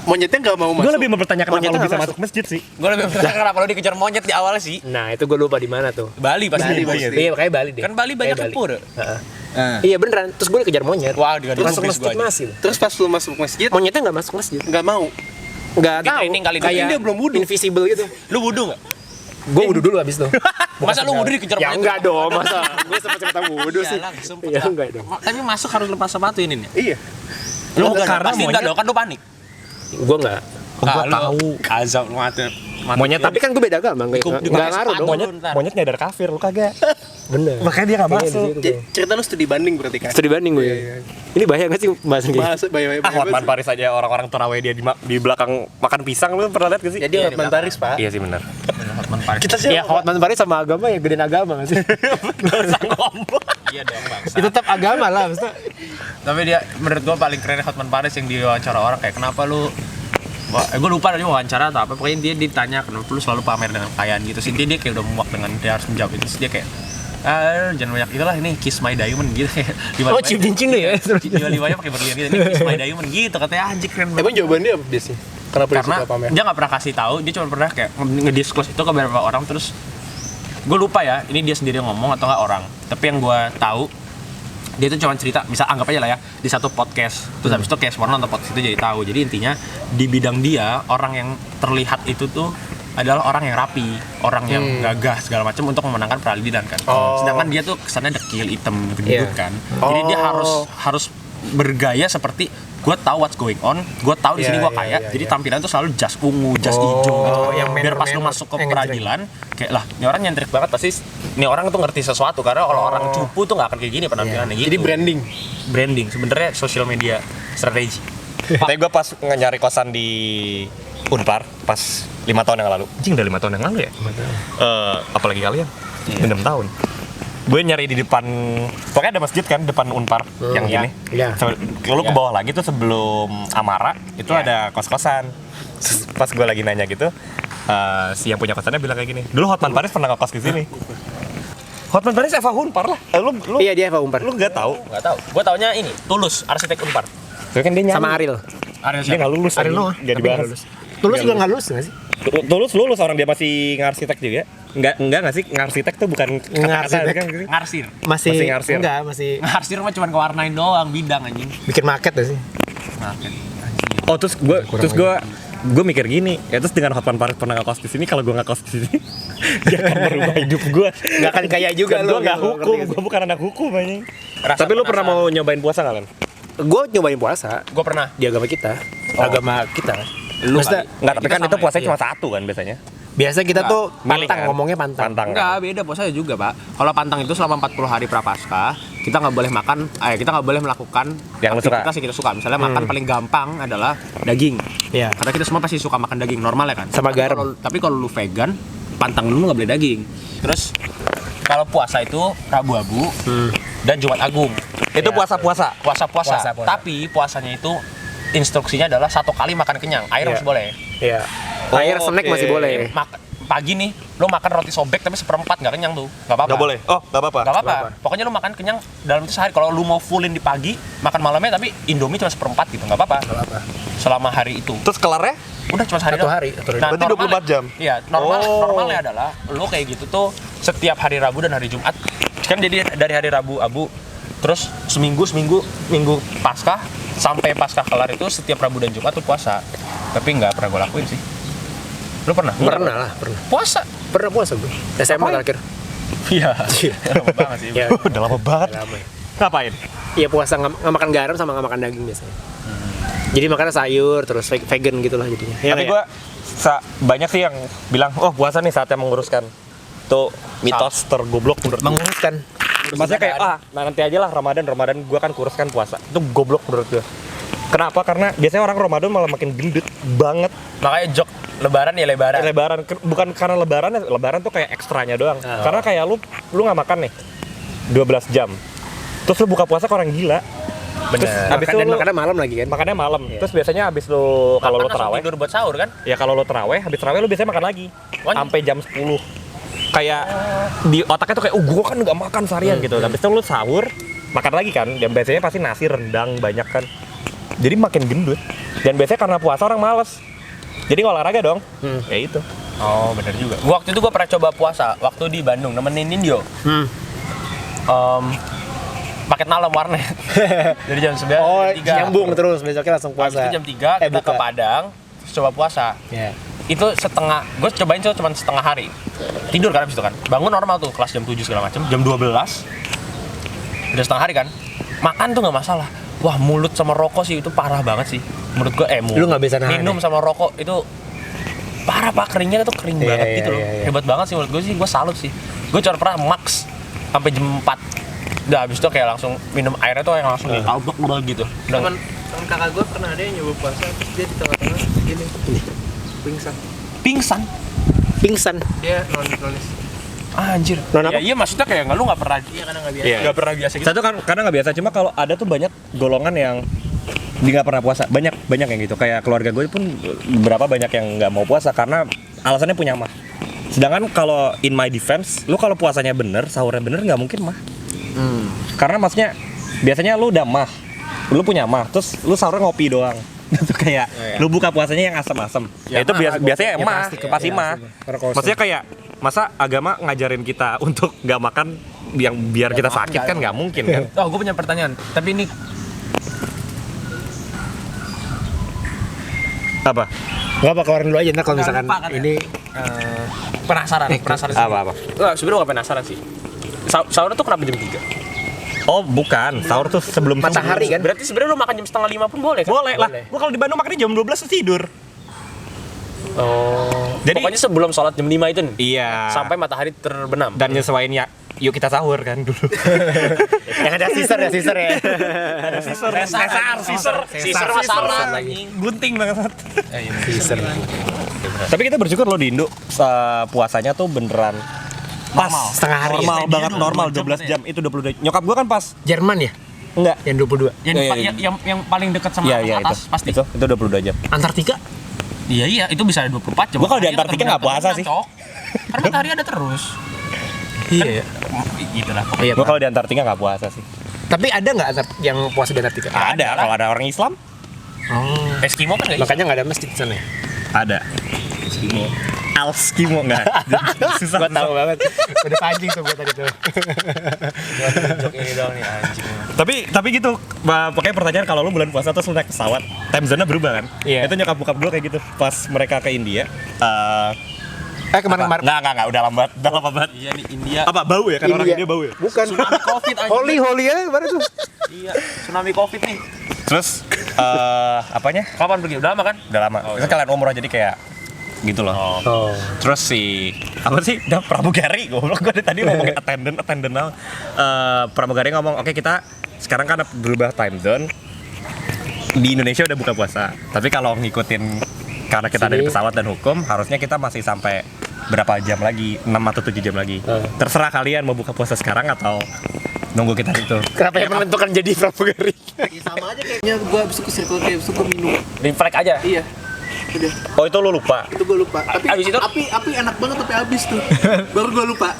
Monyetnya nggak mau Gue masuk. lebih mempertanyakan Monyetnya kenapa lu bisa nggak masuk masjid sih. Gue lebih bertanya kenapa lo dikejar monyet di awal sih? Nah, itu gue lupa di mana tuh. Bali pasti. Bali, Bali. pasti. Iya, kayak Bali deh. Kan Bali banyak Kayak kepur. Heeh. Iya beneran, terus gue dikejar monyet. Wah, dengan Masuk dubis masjid gua aja. masih. Terus pas lu masuk masjid, Monyetnya nggak masuk masjid. nggak mau. Nggak Di tahu. training kali ini. Kayak Dia belum wudu. invisible gitu. Lu wudu nggak? Gue wudu dulu abis tuh. Masa lu wudu dikejar Ya monyet? enggak dong, masa gue sempet wudu sih. Iyalah, sempet Ya lah. enggak dong. Tapi masuk harus lepas sepatu ini nih. Iya. Lu Karena karena pasti enggak monyet- dong, kan lu panik. Gue enggak. Gua tahu. Azab mati. Monyet Tapi kan gue beda agama, nggak ngaruh dong. monyet nyadar kafir, lu kagak. Bener. Makanya dia nggak masuk. Cerita lu studi banding berarti kan? Studi banding gue. Ini bahaya nggak sih bahasan kayak Bahasa bahaya. Hotman Paris aja orang-orang taraweh dia di belakang makan pisang, lu pernah lihat gak sih? Jadi Hotman Paris, Pak. Iya sih benar. Hotman Paris. Kita Iya, siapa? Hotman Paris sama agama ya gedein agama nggak sih? Iya dong bangsa. Itu tetap agama lah, maksudnya. Tapi dia menurut gua paling keren Hotman Paris yang diwawancara orang kayak kenapa lu gue lupa tadi wawancara atau apa, pokoknya dia ditanya kenapa lu selalu pamer dengan kekayaan gitu sih, dia kayak udah muak dengan dia harus menjawab itu. Terus dia kayak jangan banyak itulah, ini kiss my diamond gitu. Oh, cium-cium deh ya. Lima-limanya pakai berlian gitu, ini kiss my diamond gitu katanya, anjing keren banget. Emang jawabannya apa biasanya? Kenapa dia Karena suka pamer? dia nggak pernah kasih tahu, dia cuma pernah kayak ngedisclose itu ke beberapa orang. Terus gue lupa ya ini dia sendiri yang ngomong atau nggak orang, tapi yang gue tahu dia itu cuma cerita, bisa anggap aja lah ya, di satu podcast. Terus habis itu kayak semua nonton podcast itu jadi tahu. Jadi intinya di bidang dia, orang yang terlihat itu tuh adalah orang yang rapi, orang yang gagah segala macam untuk memenangkan peradilan kan. Sedangkan dia tuh kesannya dekil, hitam, gendut kan. Jadi dia harus bergaya seperti gue tahu what's going on, gue tahu di sini gue kaya, jadi tampilan tuh selalu jas ungu, jas hijau gitu. yang Biar pas lu manner-manner, masuk ke yang peradilan, kayak lah, ini orang nyentrik banget pasti, ini orang tuh ngerti sesuatu. Karena kalau orang cupu tuh nggak akan kayak gini penampilannya gitu. Jadi branding. Sebenarnya sosial media strategi. Tapi gue pas nyari kosan di Unpar pas 5 tahun yang lalu. Anjing udah 5 tahun yang lalu ya? Apalagi kalian? 6 tahun. Gue nyari di depan, pokoknya ada masjid kan depan Unpar yang gini. Iya. Lalu ke bawah lagi tuh sebelum Amara itu ada kos-kosan. Terus pas gue lagi nanya gitu, si yang punya kosannya bilang kayak gini, dulu Hotman Paris pernah ngekos di sini. Hotman Paris Eva Unpar lah. Lu Iya, dia Eva Umpar. lu nggak tahu? Nggak tahu. Gue taunya ini, Tulus, arsitek Unpar. Itu kan dia nyanyi. Sama Ariel. Dia nggak lulus. Ariel anjing. Noah. Nggak dibahas. Tulus juga nggak lulus nggak sih? Tulus lulus, orang dia masih ngarsitek juga. Enggak sih, ngarsitek tuh bukan Ngarsitek. kan. Ngarsir. Masih ngarsir. enggak, masih Ngarsir mah cuma kewarnain doang, bidang anjing. bikin market gak sih? Oh, terus gue mikir gini, ya terus dengan Hotman Paris pernah ngekos di sini, kalau gue ngekos di sini, dia akan merubah hidup gue. Nggak akan kaya juga Kan lo, gue nggak gitu, hukum, ngerti gue bukan anak hukum anjing. Rasa Tapi lu pernah penasaran. mau nyobain puasa nggak, Len? Gue nyobain puasa Gue pernah. di agama kita. Agama kita. Lu Maksudnya, kali. Nggak, tapi Kita kan sama itu ya? puasanya Iya. cuma satu kan biasanya. biasa kita Enggak. tuh Milih pantang, kan? ngomongnya pantang. Enggak, beda puasanya juga, Pak. Kalau pantang itu selama 40 hari prapaskah, kita nggak boleh makan, kita nggak boleh melakukan Yang lu suka. aktivitas yang kita suka. Misalnya makan paling gampang adalah daging. Iya. Karena kita semua pasti suka makan daging, normal ya kan? Sama Tapi garam. tapi kalau lu vegan, pantang dulu nggak boleh daging. Terus kalau puasa itu Rabu Abu dan Jumat Agung. Itu puasa-puasa. Puasa-puasa. Puasa. Tapi puasanya itu instruksinya adalah 1 kali makan kenyang. Air Iya. harus boleh. Iya. Air snack oke. masih boleh. Pagi nih, lu makan roti sobek tapi 1/4 nggak kenyang tuh, nggak apa-apa. Nggak boleh. Oh, nggak apa-apa. Nggak apa-apa. Pokoknya lu makan kenyang dalam itu sehari. Kalau lu mau fullin di pagi, makan malamnya tapi Indomie cuma 1/4 gitu, nggak apa-apa. Selama hari itu. Terus kelarnya? Udah cuma sehari Satu doang. hari, satu hari. Berarti 24 jam? Iya, normalnya adalah lu kayak gitu tuh setiap hari Rabu dan hari Jumat. Kan jadi dari hari Rabu Abu terus seminggu minggu Paskah sampai Paskah kelar itu setiap Rabu dan Jumat tuh puasa. Tapi nggak pernah gue lakuin sih. Lu pernah? Pernah lah, pernah. Puasa. Pernah puasa gue. SMA terakhir. Iya. Lama banget sih. Iya. Udah lama banget. Lama ya. Ngapain? Iya, puasa nggak makan garam sama nggak makan daging biasanya. Jadi makannya sayur terus vegan gitu lah jadinya. Ya, Tapi nggak gue banyak sih yang bilang, oh puasa nih saatnya menguruskan. Itu mitos tergoblok menurut gue. menguruskan. Maksudnya kayak, nanti aja lah Ramadan gue kan kuruskan puasa. Itu goblok menurut gue. Kenapa? Karena biasanya orang Ramadan malah makin gendut banget. Makanya jok lebaran ya lebaran. Lebaran, bukan karena lebaran tuh kayak ekstranya doang. Karena kayak lu nggak makan nih 12 jam. Terus lu buka puasa ke orang gila. Terus abis itu Dan lu makannya malam lagi kan. makannya malam. Terus biasanya abis lu kalau lu Makan langsung terawih, tidur buat sahur kan? ya kalau lu terawih, habis terawih lu biasanya makan lagi sampai jam 10. Kayak di otaknya tuh kayak, gua kan nggak makan seharian gitu. Habis itu lu sahur, makan lagi kan. Dan biasanya pasti nasi rendang banyak kan. Jadi makin gendut. Dan biasanya karena puasa orang males. Jadi nggak olahraga dong. Ya itu. Oh, benar juga. Waktu itu gua pernah coba puasa waktu di Bandung nemenin Indio. Paket malam warnet. Jadi jam 9 Oh, jam 3. nyambung terus besoknya langsung Habis puasa. itu jam 3 kita ke buka. Padang terus coba puasa. Ya. Itu gue cobain cuma setengah hari. Tidur kan habis itu kan. Bangun normal tuh kelas jam 7 segala macam. Jam 12 udah setengah hari kan. Makan tuh nggak masalah. Wah, mulut sama rokok sih itu parah banget sih. Menurut gue Lu nggak bisa nahan minum ya? sama rokok itu parah pak, keringnya tuh kering Iya, banget iya, gitu loh. iya, iya. Hebat banget sih menurut gue sih, gue salut sih. Gue cuma pernah max sampai jam 4. Udah habis itu kayak langsung minum airnya tuh yang langsung dikalbek gitu. Udah Temen kakak gue pernah ada yang nyoba puasa, terus dia di tengah-tengah gini, pingsan. pingsan. Pingsan. Dia nonis. Anjir. Non apa? Ya, iya maksudnya kayak lu nggak pernah. Iya karena nggak biasa. Iya. Nggak pernah biasa gitu. Satu kan karena nggak biasa, cuma kalau ada tuh banyak golongan yang dia nggak pernah puasa, banyak yang gitu. Kayak keluarga gue pun beberapa banyak yang nggak mau puasa karena alasannya punya mah. Sedangkan kalau in my defense, lu kalau puasanya bener, sahurnya bener nggak mungkin mah. Karena maksudnya biasanya lu udah mah, lu punya mah, terus lu sahurnya ngopi doang. Itu kayak lu buka puasanya yang asam-asam. Ya, itu biasanya ya mah, pasti, pasti ya, mah. karena kosong. Maksudnya kayak masa agama ngajarin kita untuk nggak makan yang biar kita sakit kan nggak mungkin kan? Oh, gue punya pertanyaan. Tapi ini Apa? Nggak apa, keluarin dulu aja ntar kalau misalkan lupa kan ya? ini penasaran sih. Apa? Enggak, sebenarnya gak penasaran sih. Sahur tuh kenapa jam 3? Oh bukan, sahur tuh sebelum Matahari kan? Berarti sebenarnya lu makan jam 4:30 pun boleh kan? Boleh lah. Gua kalau di Bandung makannya jam 12 tuh tidur. Oh. Jadi- Pokoknya sebelum sholat jam 5 itu nih. Iya. Sampai matahari terbenam. Dan nyesuaiin ya. Yuk kita sahur kan dulu. yang ada sister ya. Ada Sisar masalah lagi. Gunting banget. Sister. Tapi kita bersyukur loh di Indo puasanya tuh beneran pas Setengah hari normal ya? banget, Dia normal 22 12 jam itu 22. Nyokap gua kan pas Jerman ya? enggak. Yang 22. Yang, Iya, pa- iya. yang paling dekat sama Iya atas itu. pasti. Itu 22 jam. Antartika? Iya, itu bisa 24 jam. Gua kalau di Makanya Antartika nggak puasa sih. Cok. Karena matahari ada terus. Iya ya. Gitu lah. Iya. Gua kalau di Antartika nggak puasa sih. Tapi ada nggak yang puasa di Antartika? Ada kalau ada orang Islam Oh. Eskimo kan nggak Makanya nggak ada masjid di sana ya? ada. Alskimo enggak. Susah. Gua tahu banget. Udah pancing tuh gua tadi tuh. jok ini doang nih anjing. Tapi gitu, pokoknya pertanyaan kalau lu bulan puasa terus lu naik pesawat, time zone-nya berubah kan? Iya. Itu nyokap bokap gue kayak gitu. Pas mereka ke India, Kemarin-kemarin. Enggak, udah lama banget. Iya nih India. Apa bau ya? Kan orang India bau ya? Bukan. Tsunami Covid anjing. Holy ya kemarin tuh. Iya, tsunami Covid nih. Terus apanya? Kapan pergi? Udah lama kan? Udah lama. Terus kalian umroh jadi kayak gitu loh. Oh. Terus si apa sih? Udah pramugari. Goblok gue tadi ngomongin attendant now. Pramugari ngomong, "Oke, kita sekarang kan berubah time zone. Di Indonesia udah buka puasa. Tapi kalau ngikutin karena kita ada di pesawat dan hukum, harusnya kita masih sampai berapa jam lagi? 6 atau 7 jam lagi. Terserah kalian mau buka puasa sekarang atau nunggu kita itu." Kenapa yang menentukan jadi pramugari? Ya, sama aja kayaknya gue abis itu ke Circle K, abis itu gue minum. Reflek aja. Iya. Udah, Oh, itu lu lupa. itu gue lupa. Tapi Abis itu- api enak banget tapi habis tuh. Baru gue lupa.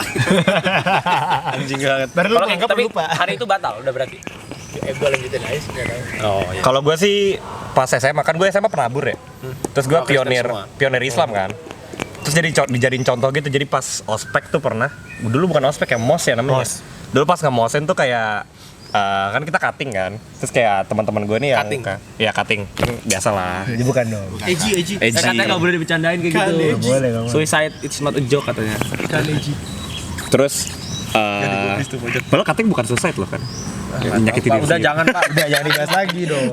Anjing banget. Baru lu Kalau nganggap tapi lupa. hari itu batal udah berarti. Gua lanjutin aja sih. Oh iya. Kalau gue sih pas SMA kan gue SMA penabur ya. Terus gue pionir Islam kan. Terus dijadiin contoh gitu. Jadi pas ospek tuh pernah. Dulu bukan ospek ya, mos ya namanya. Mos. Dulu pas nge-mosin tuh kayak kan kita cutting kan. Terus kayak teman-teman gue nih yang Cutting? ya cutting. Kan biasa lah. Jadi bukan dong. Eji. Katanya nggak boleh dibercandain kayak gitu. Boleh, nggak boleh. Suicide it's not a joke katanya. Terus padahal cutting bukan suicide loh kan. Nyakitin diri Udah sendiri. jangan Pak. Udah jangan dibahas lagi dong.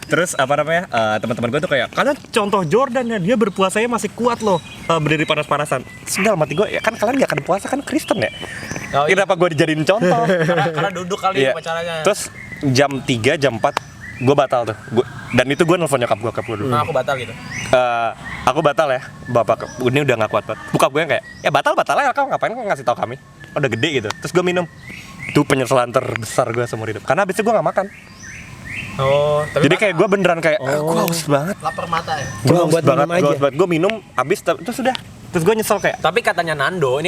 Terus apa namanya, teman-teman gue tuh kayak, kalian contoh Jordan ya, dia berpuasanya masih kuat loh, berdiri panas-panasan. Sudah mati gue, ya kan kalian gak akan puasa kan Kristen ya? Oh, iya. Kenapa gue dijadiin contoh? karena duduk kali Iya. pacaranya. Terus jam 3, jam 4 gue batal tuh. Dan itu gue nelfon nyokap gue dulu. Nah, aku batal gitu. Aku batal ya, bapak ini udah gak kuat banget. Buka gue yang kayak, ya batal ya, kamu ngapain kok ngasih tau kami? Udah gede gitu. Terus gue minum. Itu penyesalan terbesar gue seumur hidup. Karena abis itu gue gak makan. Oh, Jadi kayak gue beneran kayak, gue haus banget. Lapar mata ya. Gue Cuma haus buat banget, minum aja. gue minum, abis itu sudah. Terus gue nyesel kayak, tapi katanya Nando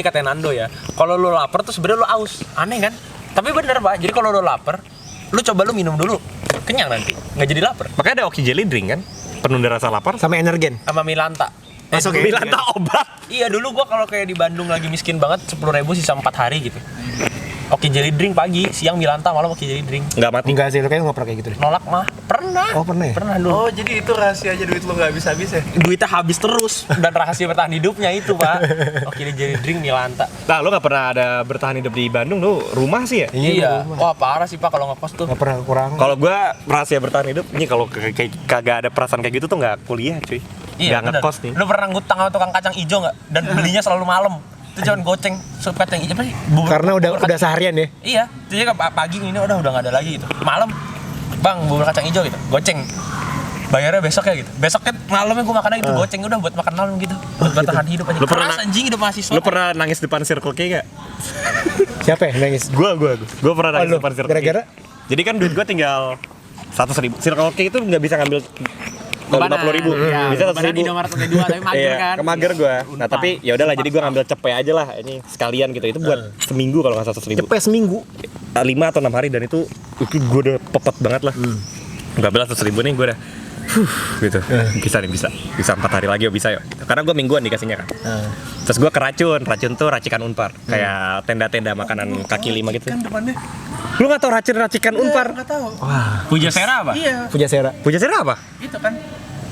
ya, kalau lu lapar tuh sebenarnya lu aus. Aneh kan? Tapi bener Pak. Jadi kalau lu lapar, lu coba lu minum dulu. Kenyang nanti. Nggak jadi lapar. makanya ada Oki Jelly Drink kan, penunda rasa lapar. Sama energen. Sama Milanta. Masuk ya? Milanta obat. Iya dulu gua kalau kayak di Bandung lagi miskin banget 10.000 sisa 4 hari gitu. Oke jelly drink pagi, siang Milanta, malam oke jelly drink. Nggak mati. Enggak sih, lu kayaknya nggak pernah kayak gitu deh. Nolak mah pernah. Oh, pernah ya? Pernah dulu. Oh, jadi itu rahasianya duit lu nggak habis-habis ya? Duitnya habis terus dan rahasia bertahan hidupnya itu pak. Oke jelly drink Milanta. Nah, lo nggak pernah ada bertahan hidup di Bandung, lo rumah sih ya? Iya. Wah parah sih pak kalau ngekos tuh. Nggak pernah kekurangan. Kalau gue rahasia bertahan hidup, ini kalau kagak ada perasaan kayak gitu tuh nggak kuliah cuy. Iya, Nggak ngekos nih. Lu pernah ngutang sama tukang kacang hijau nggak? Dan belinya selalu malam. Itu jangan goceng sup kacang hijau apa sih? Karena udah seharian ya. Iya, jadi pagi ini udah nggak ada lagi gitu. Malam, bang bubur kacang hijau gitu, goceng. Bayarnya besok ya gitu. Besoknya malamnya gue makannya gitu goceng udah buat makan malam gitu. Buat bertahan hidup aja. Lu pernah Keras anjing hidup mahasiswa. Lo pernah nangis depan Circle K nggak? Siapa ya nangis? Gue pernah nangis lu, depan Circle K. gara-gara? Jadi kan duit gue tinggal 100.000. Circle K itu nggak bisa ngambil 50.000, bisa 100.000. Indomaret lantai 2 tapi mager Iya, kan. kemager gue. Nah tapi ya udahlah, jadi gue ngambil cepet aja lah ini sekalian gitu. Itu buat seminggu kalau nggak 100.000. Cepet seminggu. 5 atau 6 hari dan itu gue udah pepet banget lah. Gue ambil 100.000 nih gue udah gitu. Bisa 4 hari lagi bisa ya. Karena gue mingguan dikasihnya kan. Terus gue racun tuh racikan Unpar. Kayak tenda-tenda makanan kaki lima gitu. Kan depannya. Lu nggak tahu racikan Unpar? Nggak tahu. Pujasera apa? Iya, Pujasera. Pujasera apa? itu kan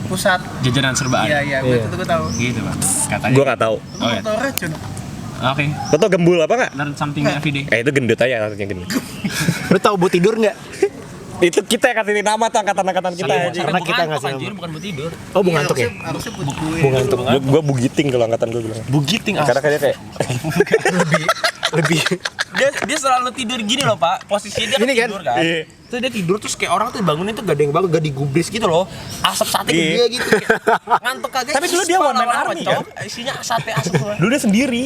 pusat. Jajanan serbaan. Iya, gue tahu. Gitu pak. Katanya. Gue nggak tahu. Oh iya. Motor racun. Oke. Lo tau gembul apa nggak? Learn something every day. Itu gendut aja artinya gendut. Lu tahu buat tidur nggak? Itu kita yang kasih nama tuh angkatan-angkatan kita Iya, aja. Karena kita nggak anjir, bukan buat tidur. Oh, bunga ngantuk ya? Harusnya buat gue. Bunga ngantuk. Gue bugiting kalau angkatan gue bilang. Bugiting Karena kayak Lebih. dia selalu tidur gini loh pak, posisinya dia Ini kan? tidur kan. Iya. Terus dia tidur terus kayak orang tuh bangunnya tuh gak ada yang bangun, gak digubris gitu loh. Asap sate Iya. gede gitu kayak ngantuk kagak. Tapi dulu dia one man army, kan? Isinya sate asap semua. Dulu dia sendiri.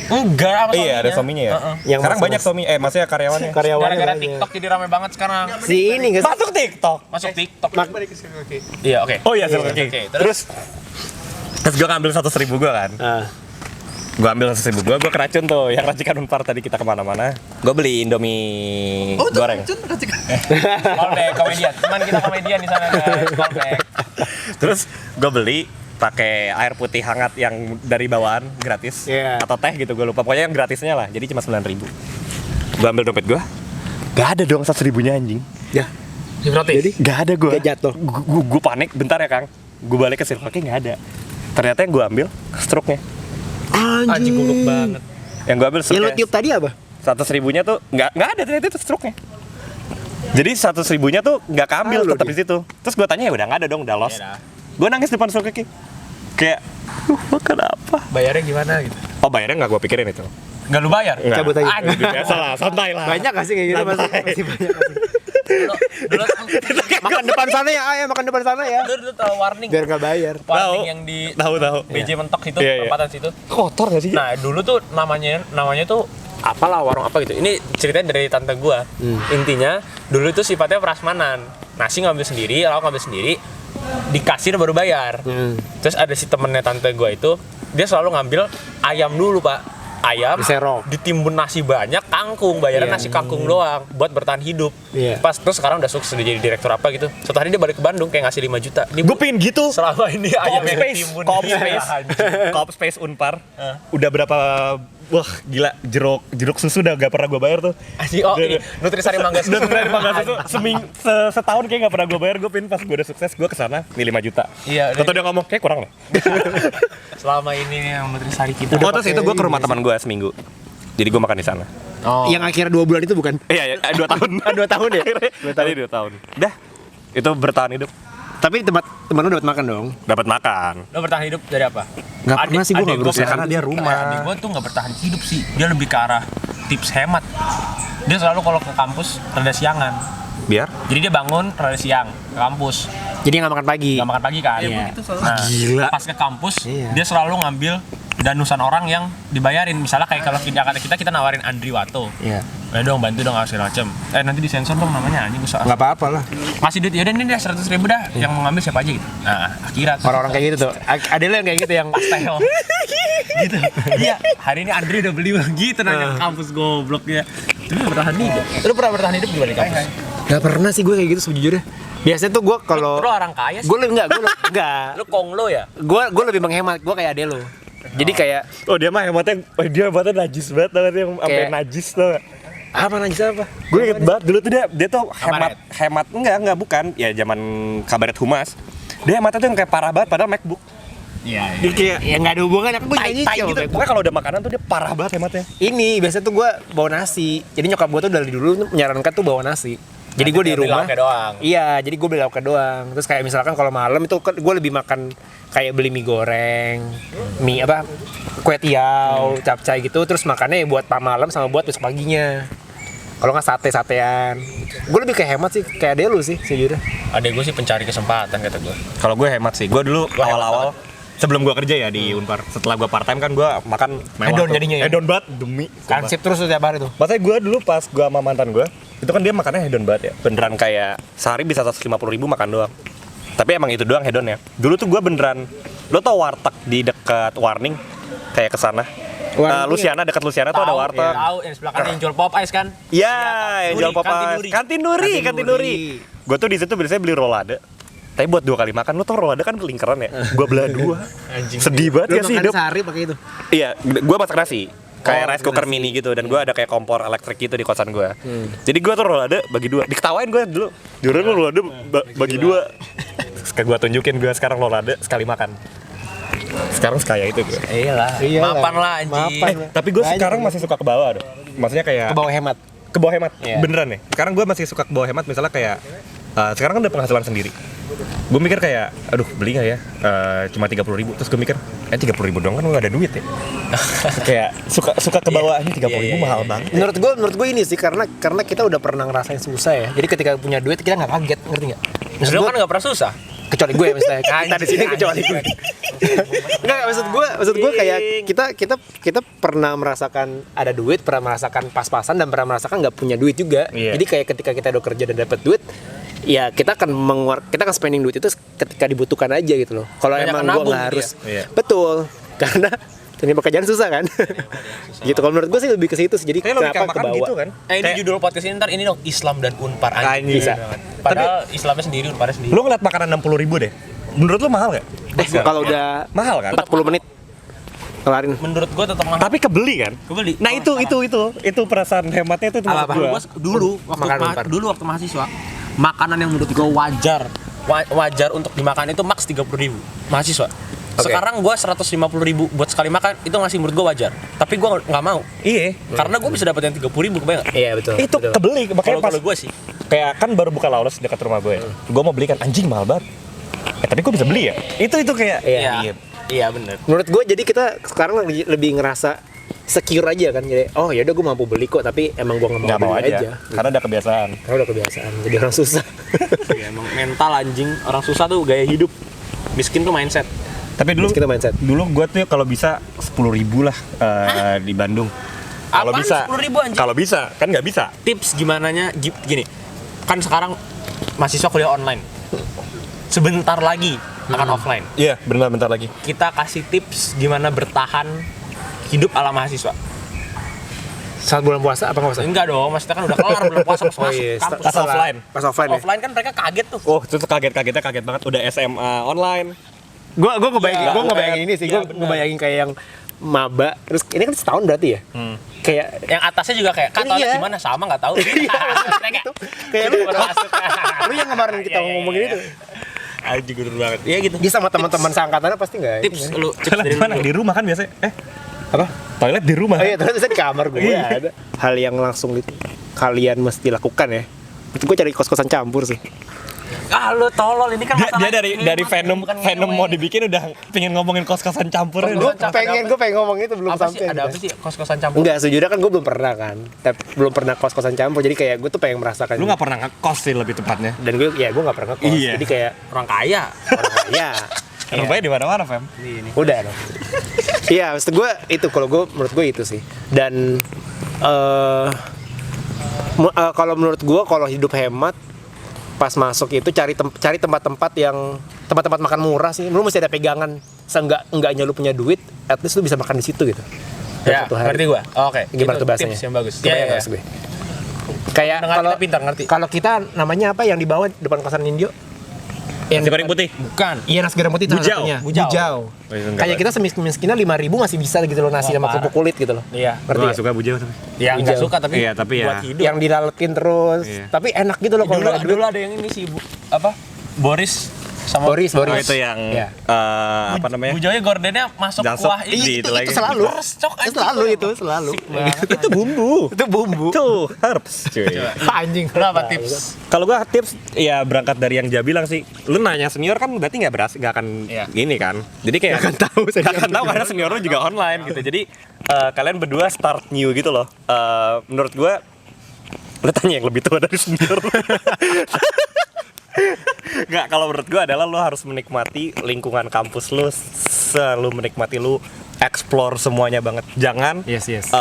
Enggak sama Iya, ada suaminya ya. Yang Sekarang mas- banyak suami, maksudnya karyawannya. Karyawannya Gara-gara banyak. TikTok jadi ramai banget sekarang. Si ini nggak sih? Masuk TikTok. Masuk TikTok. Balik ke sini, oke. Iya, oke. Oh iya, Circle K. oke. Terus gue ngambil 100.000 gue kan. Gue ambil 100.000 gue keracun tuh yang racikan Unpar tadi kita kemana-mana. Gue beli Indomie Oh, itu goreng. racun racikan. Callback komedian. Teman kita komedian di sana guys. Callback. Terus gue beli pakai air putih hangat yang dari bawaan gratis. Iya. Atau teh gitu, gue lupa. Pokoknya yang gratisnya lah. Jadi cuma 9.000. Gue ambil dompet gue. Gak ada dong 100.000-nya anjing. Ya. Hipnotis. Jadi Gak ada gue. Gak jatuh. Gue panik bentar ya Kang. Gue balik ke Circle K gak ada. Ternyata yang gue ambil stroke-nya. Anjing goblok banget. Yang gue ambil Yang lu stroke-nya. tiup tadi apa? 100.000-nya tuh nggak ada, ternyata itu stroke-nya. Jadi 100.000-nya tuh nggak keambil, Malu tetap dia. di situ. Terus gue tanya ya udah nggak ada dong, udah lost. Iya dah. Gue nangis depan Circle K. Kayak, makan apa? Bayarnya gimana gitu? Oh bayarnya nggak gue pikirin itu. Enggak lu bayar? Nggak. Cabut aja. Anjing. Biasa lah, santai lah. Banyak gak sih kayak gitu? Masih banyak gak sih? Dulu Makan depan sana ya, ayah makan depan sana ya. dulu tahu warning. Biar nggak bayar. Warning Tahu. yang di Tahu. BJ mentok situ, Iya, iya. tempatan situ. Kotor nggak sih? Nah, dulu tuh namanya tuh apalah warung apa gitu. Ini ceritanya dari tante gua. Intinya dulu itu sifatnya prasmanan. Nasi ngambil sendiri, lauk ngambil sendiri, dikasih baru bayar. Terus ada si temennya tante gua itu, dia selalu ngambil ayam dulu, Pak. Ayam Diserok. ditimbun nasi banyak, kangkung, bayarnya Iya. nasi kangkung doang buat bertahan hidup. Iya. Pas terus sekarang udah sukses udah jadi direktur apa gitu. Suatu hari dia balik ke Bandung kayak ngasih 5 juta. Ini Gue pengen gitu. selama ini ayam yang Space, ditimbun Coop dia, Space, anjing. Coop Space Unpar. Udah berapa? Wah gila, jeruk susu udah gak pernah gue bayar tuh. Anjing, oh ini Nutrisari Mangga Susu. Udah terakhir Mangga Susu setahun kayak gak pernah gue bayar. Gue pengen pas gue udah sukses gue kesana nih 5 juta. Iya, Tentu dia ngomong kayak kurang lah. Selama ini yang Nutrisari kita. Oh terus itu gue ke rumah teman gue seminggu. Jadi gue makan di sana. Oh. Yang akhirnya 2 bulan itu bukan? Iya, 2 tahun. 2 tahun ya? Tadi 2 tahun. Dah. Itu bertahan hidup. Tapi teman lu dapat makan dong. Dapat makan. Lo bertahan hidup dari apa? Nggak pernah sih, gua nggak berusaha. Karena dia rumah. Adik gue tuh nggak bertahan hidup sih. Dia lebih ke arah tips hemat. Dia selalu kalau ke kampus rada siangan. Biar Jadi dia bangun rada siang ke kampus. Jadi nggak makan pagi. Nggak makan pagi kan? Iya, begitu soalnya. Nah, Gila. pas ke kampus Iya. dia selalu ngambil danusan orang yang dibayarin. Misalnya kayak kalau kita nawarin Andri Wato. Iya. Dong bantu dong segala macem. Nanti disensor dong namanya anjing usah. Nggak apa-apa lah. Masih duit yaudah ini dia 100.000 dah yang mau ngambil siapa aja gitu. Nah akhirat Orang-orang kayak gitu tuh. Ada lo yang kayak gitu yang pastel gitu. Iya hari ini Andri udah beli gitu nanya ke kampus gobloknya. Tapi bertahan hidup. Lu pernah bertahan hidup gimana di kampus? nggak pernah sih gue kayak gitu sejujurnya. Biasanya tuh gue kalau Lu orang kaya sih. gue enggak. Lu konglo ya? Gue lebih menghemat. Gue kayak ade lo. Jadi kayak Oh dia mah hematnya najis banget tau gak sih, yang sampai Kayak- najis tau gak? Apa najis apa? Gue inget banget dulu tuh dia tuh Kabaret. hemat enggak bukan. Ya zaman kabaret humas. Dia hematnya tuh yang kayak parah banget padahal MacBook. Iya. Dia kayak ya nggak ada hubungan, aku Tai gitu. Pokoknya kalau udah makanan tuh dia parah banget hematnya. Ini biasanya tuh gue bawa nasi. Jadi nyokap gue tuh dari dulu tuh menyarankan tuh bawa nasi. Jadi gue di dia beli rumah. lauknya doang. Iya, jadi gue beli lauknya doang. Terus kayak misalkan kalau malam itu gue lebih makan kayak beli mie goreng, mie apa, kue tiaw, capcay gitu. Terus makannya ya buat malam sama buat besok paginya. Kalau nggak sate-satean. Gue lebih kayak hemat sih, kayak dia lu sih sejujurnya. Adek gue sih pencari kesempatan kata gue. Kalau gue hemat sih. Gue dulu Gua hemat awal-awal sebelum gue kerja ya di Unpar. Setelah gue part time kan gue makan mewah. Hedon tuh. jadinya ya? Hedon banget demi. Kansip terus tuh tiap hari tuh. Maksudnya gue dulu pas gue sama mantan gue, itu kan dia makannya hedon banget ya. Beneran kayak sehari bisa 150.000 makan doang. Tapi emang itu doang hedon ya. Dulu tuh gue beneran, lo tau warteg di dekat Warning? Kayak kesana. Luciana, dekat Luciana tuh ada warteg. Tahu yang sebelah kan yang jual pop ice kan? Iya, yang jual Kantin Popeyes. Nuri. Kantin Nuri. Gue tuh di situ biasanya beli rolade. Tapi buat 2 kali makan, lo tau rolade kan kelingkeran ya? Gue belah 2. Sedih banget Lu ya sih makan hidup. sehari pakai itu. Iya, gue masak nasi. Kayak rice cooker nasi. mini gitu, dan gue ada kayak kompor elektrik gitu di kosan gue. Jadi gue tuh rolade bagi 2. Diketawain gue dulu. Jujur lu rolade bagi 2. Terus gue tunjukin gue sekarang rolade sekali makan. Sekarang sekaya itu gue. Iyalah. Mapan lah anjing. Tapi gue sekarang masih suka ke bawah dong. Maksudnya kayak Ke bawah hemat. ke bawah hemat. Iya. Beneran nih. Sekarang gue masih suka ke bawah hemat, misalnya kayak sekarang kan udah penghasilan sendiri. Gue mikir kayak, aduh beli nggak ya? Cuma 30.000. Terus gue mikir, 30.000 doang kan gue gak ada duit ya. Kayak suka ke bawah ini 30.000 mahal banget. Menurut gue ini sih karena kita udah pernah ngerasain susah ya. Jadi ketika punya duit kita nggak kaget, ngerti nggak? Maksud Lu gue kan nggak pernah susah. kecuali gue misalnya kita di sini kecuali gue. Enggak, maksud gue kayak kita pernah merasakan ada duit, pernah merasakan pas-pasan dan pernah merasakan nggak punya duit juga. Iya. Jadi kayak ketika kita udah kerja dan dapat duit, ya kita akan kita akan spending duit itu ketika dibutuhkan aja gitu loh. Kalau Banyak emang nabung gue nggak gitu harus, ya? Iya. Betul, karena ini pekerjaan susah kan. Gitu kalau menurut gue sih lebih ke situ sih. Jadi Kayak logika kenapa ke makan bawah? gitu kan. Ini judul podcast ini ntar ini dong Islam dan Unpar Anjing. Bisa. Padahal Islamnya sendiri, Unparnya sendiri. Lu ngeliat makanan 60.000 deh. Menurut lu mahal gak? Kalau udah Mahal kan? 40 menit kelarin. Menurut gua tetap mahal. Tapi kebeli kan? Kebeli. Nah itu perasaan hematnya itu Apa? maksud gua. Dulu waktu mahasiswa, makanan yang menurut gua wajar untuk dimakan itu maks 30.000 mahasiswa. Sekarang gua 150.000 buat sekali makan itu masih menurut gua wajar. Tapi gua nggak mau. Iya. Karena gua bisa dapat yang 30.000 kebayang nggak? Iya betul. Itu betul. kebeli makanya pas Kalau gua sih. kayak kan baru buka Lawless dekat rumah gue. Gue mau beli kan anjing mahal banget. Tapi gue bisa beli ya. Itu kayak Iya benar. Menurut gue jadi kita sekarang lebih ngerasa secure aja kan. Jadi oh ya udah gue mampu beli kok, tapi emang gue nggak nggak mau beli aja. Karena udah kebiasaan. Karena udah kebiasaan. Jadi orang susah. Ya, emang mental anjing. Orang susah tuh gaya hidup. Miskin tuh mindset. Tapi dulu Kita mindset. dulu gue tuh kalau bisa 10.000 lah di Bandung. Kalau Apaan bisa. 10.000 anjing? Kalau bisa kan nggak bisa. Tips gimananya gini. Kan sekarang mahasiswa kuliah online. Sebentar lagi akan offline. Iya benar bentar lagi. Kita kasih tips gimana bertahan hidup ala mahasiswa. Saat bulan puasa apa nggak puasa? Enggak dong, maksudnya kan udah kelar bulan puasa masuk kampus. Pas offline. Pas offline ya. Offline kan mereka kaget tuh. Oh itu tuh kaget banget udah SMA online. Gue ngebayangin ini sih. Iya, Gue ngebayangin kayak yang maba. Terus ini kan setahun berarti ya. Kayak Yang atasnya juga kayak kata Iya. gimana sama nggak tahu. kayak lu, Baru masuk. lu yang kemarin kita Iya, ngomongin iya, itu. Anjing bener banget. Iya gitu. Dia sama teman-teman seangkatannya pasti nggak. Tips lu tips Toilet dari di mana? lu. Di rumah kan biasanya. Apa? Toilet di rumah. Oh iya, terus bisa di kamar gue Iya. ada. Hal yang langsung kalian mesti lakukan ya. Itu gue cari kos-kosan campur sih. Ah lu tolol ini kan Dia masalah dari hemat, bukan Venom ngewe. mau dibikin udah pengen ngomongin kos-kosan campur. Gue pengen ngomong itu belum Apa sih? sampai. Ada apa sih kos-kosan campur? Enggak, sejujurnya kan gue belum pernah kan. Tapi belum pernah kos-kosan campur. Jadi kayak gue tuh pengen merasakan. Lu nggak pernah ngekos sih lebih tepatnya. Dan gue nggak pernah ngekos. Iya. Jadi kayak Orang kaya. ya. Rupanya di mana-mana, Fem. Udah dong. Iya, maksud gue itu menurut gue itu sih. Dan kalau menurut gue kalau hidup hemat pas masuk itu cari tempat-tempat yang tempat-tempat makan murah sih. Lu mesti ada pegangan. Enggaknya lu punya duit, at least lu bisa makan di situ gitu. Ya, Satu hari. ngerti gua. Oke. Gimana Itu tuh bahasanya? Tips yang bagus. Kebayang Iya, nggak iya. maksud gue? Kayak Pendengar kalau kita pintar ngerti. Kalau kita namanya apa yang di bawah depan kosan Indio? Nasi goreng putih. Bukan. Iya, nasi goreng putih itu Bujau. satunya. Bujau. Bujau. Oh, itu enggak Kayak kita semiskin-miskinnya 5.000 masih bisa gitu loh nasi Wah, sama parah. kerupuk kulit gitu loh. Iya. Gue Ngerti gak ya? suka bujau tapi. Ya nggak Bujau. suka tapi. Iya, tapi ya. buat hidup. Yang dilaletin terus. Iya. Tapi enak gitu loh kalau dulu, nggak ada duit. dulu ada yang ini sih apa? Boris sama Boris. Oh, itu yang Iya. apa namanya? Bujaunya gordennya masuk Masuk. kuah Iya, ini. itu lagi. selalu. Cok, Itu selalu itu, selalu. Itu bumbu. Itu bumbu. Tuh, herbs cuy. Anjing. Berapa tips? Kalau gua tips ya berangkat dari yang Dia bilang sih. Lu nanya senior kan berarti nggak akan Iya. gini kan. Jadi kayak Nggak akan tahu senior. Nggak akan tahu karena senior lu juga online gitu. Jadi kalian berdua start new gitu loh. Menurut gua lu tanya yang lebih tua dari senior. Nggak, kalau menurut gua adalah lu harus menikmati lingkungan kampus lu, selalu menikmati lu explore semuanya banget. Jangan Yes, yes.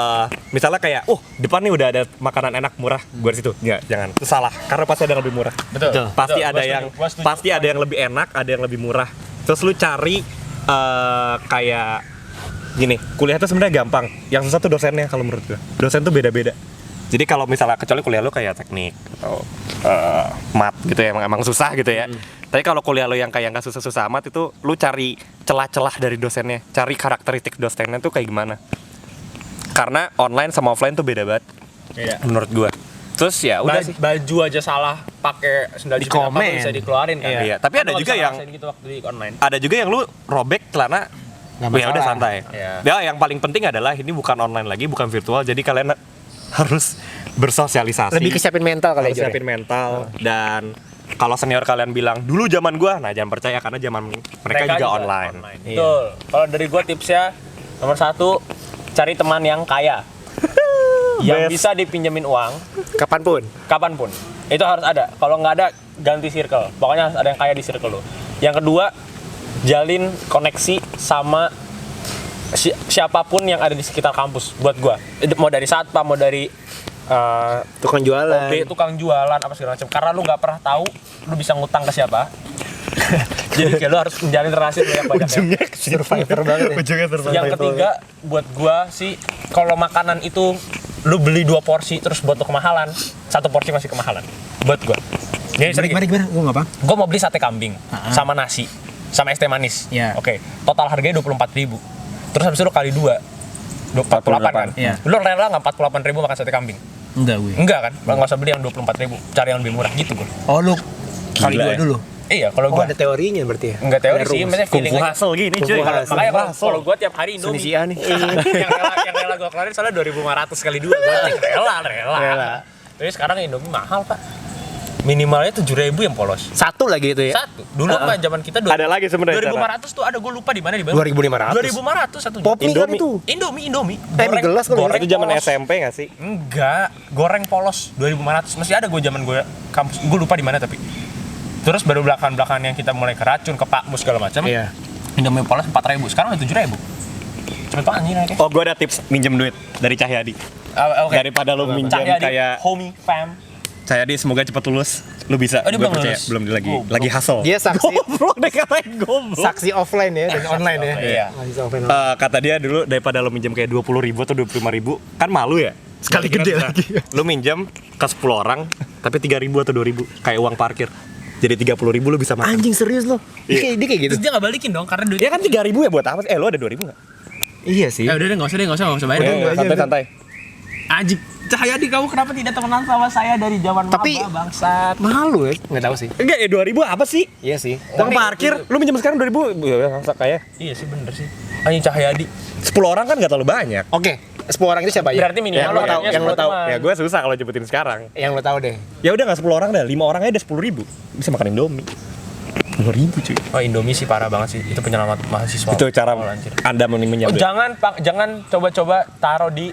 misalnya kayak, depan nih udah ada makanan enak murah, gua di situ. Nggak, jangan. Itu salah, karena pasti ada yang lebih murah. Betul. Pasti Betul, ada gua yang setuju, gua setuju. pasti ada yang lebih enak, ada yang lebih murah. Terus lu cari kayak gini, kuliah itu sebenarnya gampang. Yang susah tuh dosennya kalau menurut gua. Dosen tuh beda-beda. Jadi kalau misalnya kecuali kuliah lu kayak teknik atau mat gitu ya, emang susah gitu ya. Tapi kalau kuliah lu yang kayak nggak susah-susah amat itu, lu cari celah-celah dari dosennya, cari karakteristik dosennya tuh kayak gimana. Karena online sama offline tuh beda banget Iya. menurut gua. Terus ya udah sih. Baju aja salah pakai sendal Di jepit apa komen. bisa dikeluarin kan. Iya, tapi ada Lu nggak juga bisa yang- ngerasain gitu waktu di online. Ada juga yang lu robek celana, Nggak ya udah masalah. santai. Iya. Ya yang paling penting adalah ini bukan online lagi, bukan virtual, jadi kalian harus bersosialisasi. Lebih kesiapin mental kali harus aja. siapin mental. Dan kalau senior kalian bilang dulu zaman gua, nah jangan percaya karena zaman mereka juga online. Iya. Betul. Kalau dari gua tipsnya nomor 1, cari teman yang kaya. Yang Best. bisa dipinjemin uang Kapanpun. kapanpun. Itu harus ada. Kalau nggak ada, ganti circle. Pokoknya harus ada yang kaya di circle lo. Yang kedua, jalin koneksi sama siapapun yang ada di sekitar kampus buat gua. Mau dari satpam, mau dari Tukang jualan. OB, tukang jualan apa segala macam. Karena lu nggak pernah tahu lu bisa ngutang ke siapa. Jadi kayak lu harus menjalin relasi banyak-banyak. Ya. Survivor banget ya. Ujungnya Yang ketiga buat gua sih, kalau makanan itu lu beli 2 porsi terus buat lu kemahalan, 1 porsi masih kemahalan buat gua. Jadi sering Gimana? Gue nggak apa? gua mau beli sate kambing sama nasi sama es teh manis. Iya. Oke, total harganya 24.000. Terus habis itu lu kali 2 48 kan? Iya. Lu rela nggak 48.000 makan sate kambing? Enggak gue. Enggak kan? Nggak usah beli yang 24.000, cari yang lebih murah gitu gua. Oh lu kali Gila 2 ya. dulu. Iya, kalau Oh gua ada teorinya berarti ya? enggak teori Ada sih, rumus. maksudnya feeling kungfu aja. hasil gini cuy. Kungfu hasil. Makanya kalau gua tiap hari Indomie. Sunisia nih. yang rela gua keluarin soalnya 2.500 kali 2. Goceng rela. Tapi sekarang Indomie mahal, Pak. Minimalnya 7.000 yang polos. Satu lagi itu ya. Satu. Dulu mah zaman kita Ada lagi sebenarnya 2.500 tuh ada, gua lupa di mana di 2.500. 2.500 satunya. Pop mie kan Indomie. itu. Indomie. Mie gelas kali ya? goreng Itu zaman polos. SMP nggak sih? Enggak, goreng polos 2.500. Masih ada gue zaman gue kampus. Gue lupa di mana tapi. Terus baru belakangan yang kita mulai ke racun, ke Pakmus segala macam. Iya. Indomie polos 4.000. Sekarang udah 7.000. Cepet banget anjing naiknya. Oh, gua ada tips minjem duit dari Cahyadi. Oke. Daripada lu minjem Cahyadi, kayak homie fam. Cahyadi semoga cepat lulus. Lu bisa. Oh, dia Gua belum percaya. lulus. Belum lagi Goblok. lagi hustle. Dia saksi Goblok deh katain goblok. saksi offline ya dan online ya. Iya. Saksi offline. Kata dia dulu daripada lu minjem kayak 20.000 atau 25.000 kan malu ya. Sekali Kira-kira gede bisa. lagi. Lu minjem ke 10 orang tapi 3.000 atau 2.000 kayak uang parkir. Jadi 30.000 lu bisa makan. Anjing serius lo. Iya. Dia kayak gitu. Terus dia nggak balikin dong karena duit. Ya kan 3.000 ya buat apa? Lu ada 2.000 enggak? Iya sih. Ya udah deh, nggak usah bayar. Santai-santai. Anjing, Cahyadi kamu kenapa tidak temenan sama saya dari zaman Tapi- maba bangsat? Mahal ya? Nggak tahu sih. Enggak ya 2.000 apa sih? Iya sih. Uang parkir, lu minjem sekarang 2.000 ya masa kayak Iya sih bener sih. Anjing Cahyadi. 10 orang kan enggak terlalu banyak. Oke, 10 orang itu siapa ya? Berarti minimal yang lo lo tahu, orangnya yang lo 10 tahu. teman. Ya gue susah kalau jemputin sekarang. Yang lo tahu deh. Ya udah enggak 10 orang dah, 5 orang aja udah 10.000. Bisa makan Indomie. 10.000 cuy. Oh Indomie sih parah banget sih. Itu penyelamat mahasiswa. Itu cara Oh, anjir. Anda minjem Oh, duit. jangan coba-coba taruh di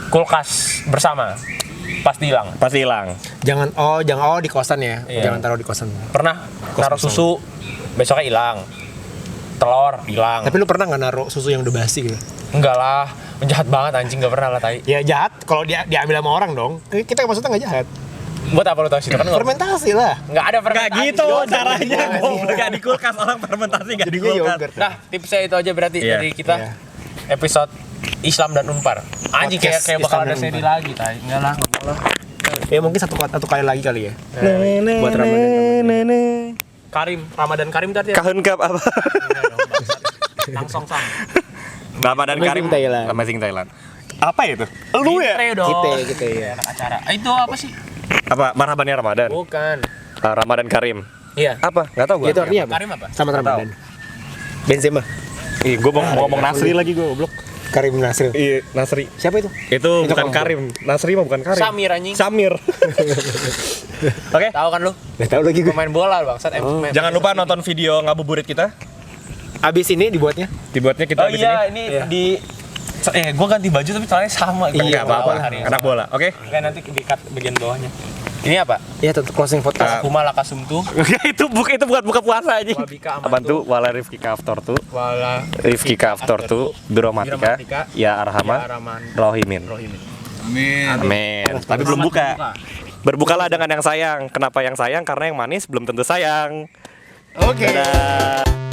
kulkas bersama. Pasti hilang. Pasti hilang. Jangan di kosan ya. Iya. Jangan taruh di kosan. Pernah naruh susu, besoknya hilang. Telur hilang. Tapi lu pernah nggak naruh susu yang udah basi gitu? Enggak lah, menjahat banget anjing, enggak pernah lah tai. Ya jahat kalau dia diambil sama orang dong. Kita maksudnya nggak jahat. Buat apa lu tahu sih? Kan enggak Fermentasi lah. ada Enggak fermentasi. gitu Yogurt. caranya. Enggak di kulkas orang fermentasi enggak di Jadinya kulkas. yogurt. Nah, tipsnya itu aja berarti Iya. dari kita. Iya. Episode Islam dan Unpar. Anjing Podcast kayak bakal Islam ada dan seri Unpar. lagi tai. Enggak lah, enggak lah. Ya mungkin satu kali lagi kali ya. Buat Buat Ramadan. Karim, Ramadan Karim tadi. Kahun Cup apa? Langsung sang. Ramadan Amazing Karim Thailand. Amazing Thailand. Apa itu? Lu ya? dong. Kita ya. Anak acara. Itu apa sih? Apa? Marhabannya Ramadan. Bukan. Ramadan Karim. Iya. Apa? Enggak tahu gua. Itu artinya apa? Karim apa? Selamat Nggak tahu. Ramadan. Benzema. Ih, gua mau ngomong Nasri lagi gua goblok. Karim Nasri. Iya, Nasri. Siapa itu? Itu bukan kelompok. Karim. Nasri mah bukan Karim. Samir anjing. Samir. Oke. Tahu kan lu? Nggak tahu lagi gue. Pemain bola bangsat. Jangan lupa nonton video ngabuburit kita. Abis ini dibuatnya. Dibuatnya kita Oh di iya, sini. ini di gua ganti baju tapi celana sama. Enggak apa-apa. Anak bola. Oke. Enggak, nanti di-cut bagian bawahnya. Ini apa? Ya tetap closing podcast. Kuma lakasumtu. itu bukan buka puasa aja. Wabika amantu. Apaan tuh? Wala Rifki Kaftor tuh. Wala Rifki Kaftor tuh Biromatika. Biromatika. Ya Arhamah. Ya Rahman. Rohimin. Amin. Tapi belum buka. Berbukalah dengan yang sayang. Kenapa yang sayang? Karena yang manis belum tentu sayang. Oke. Dadah.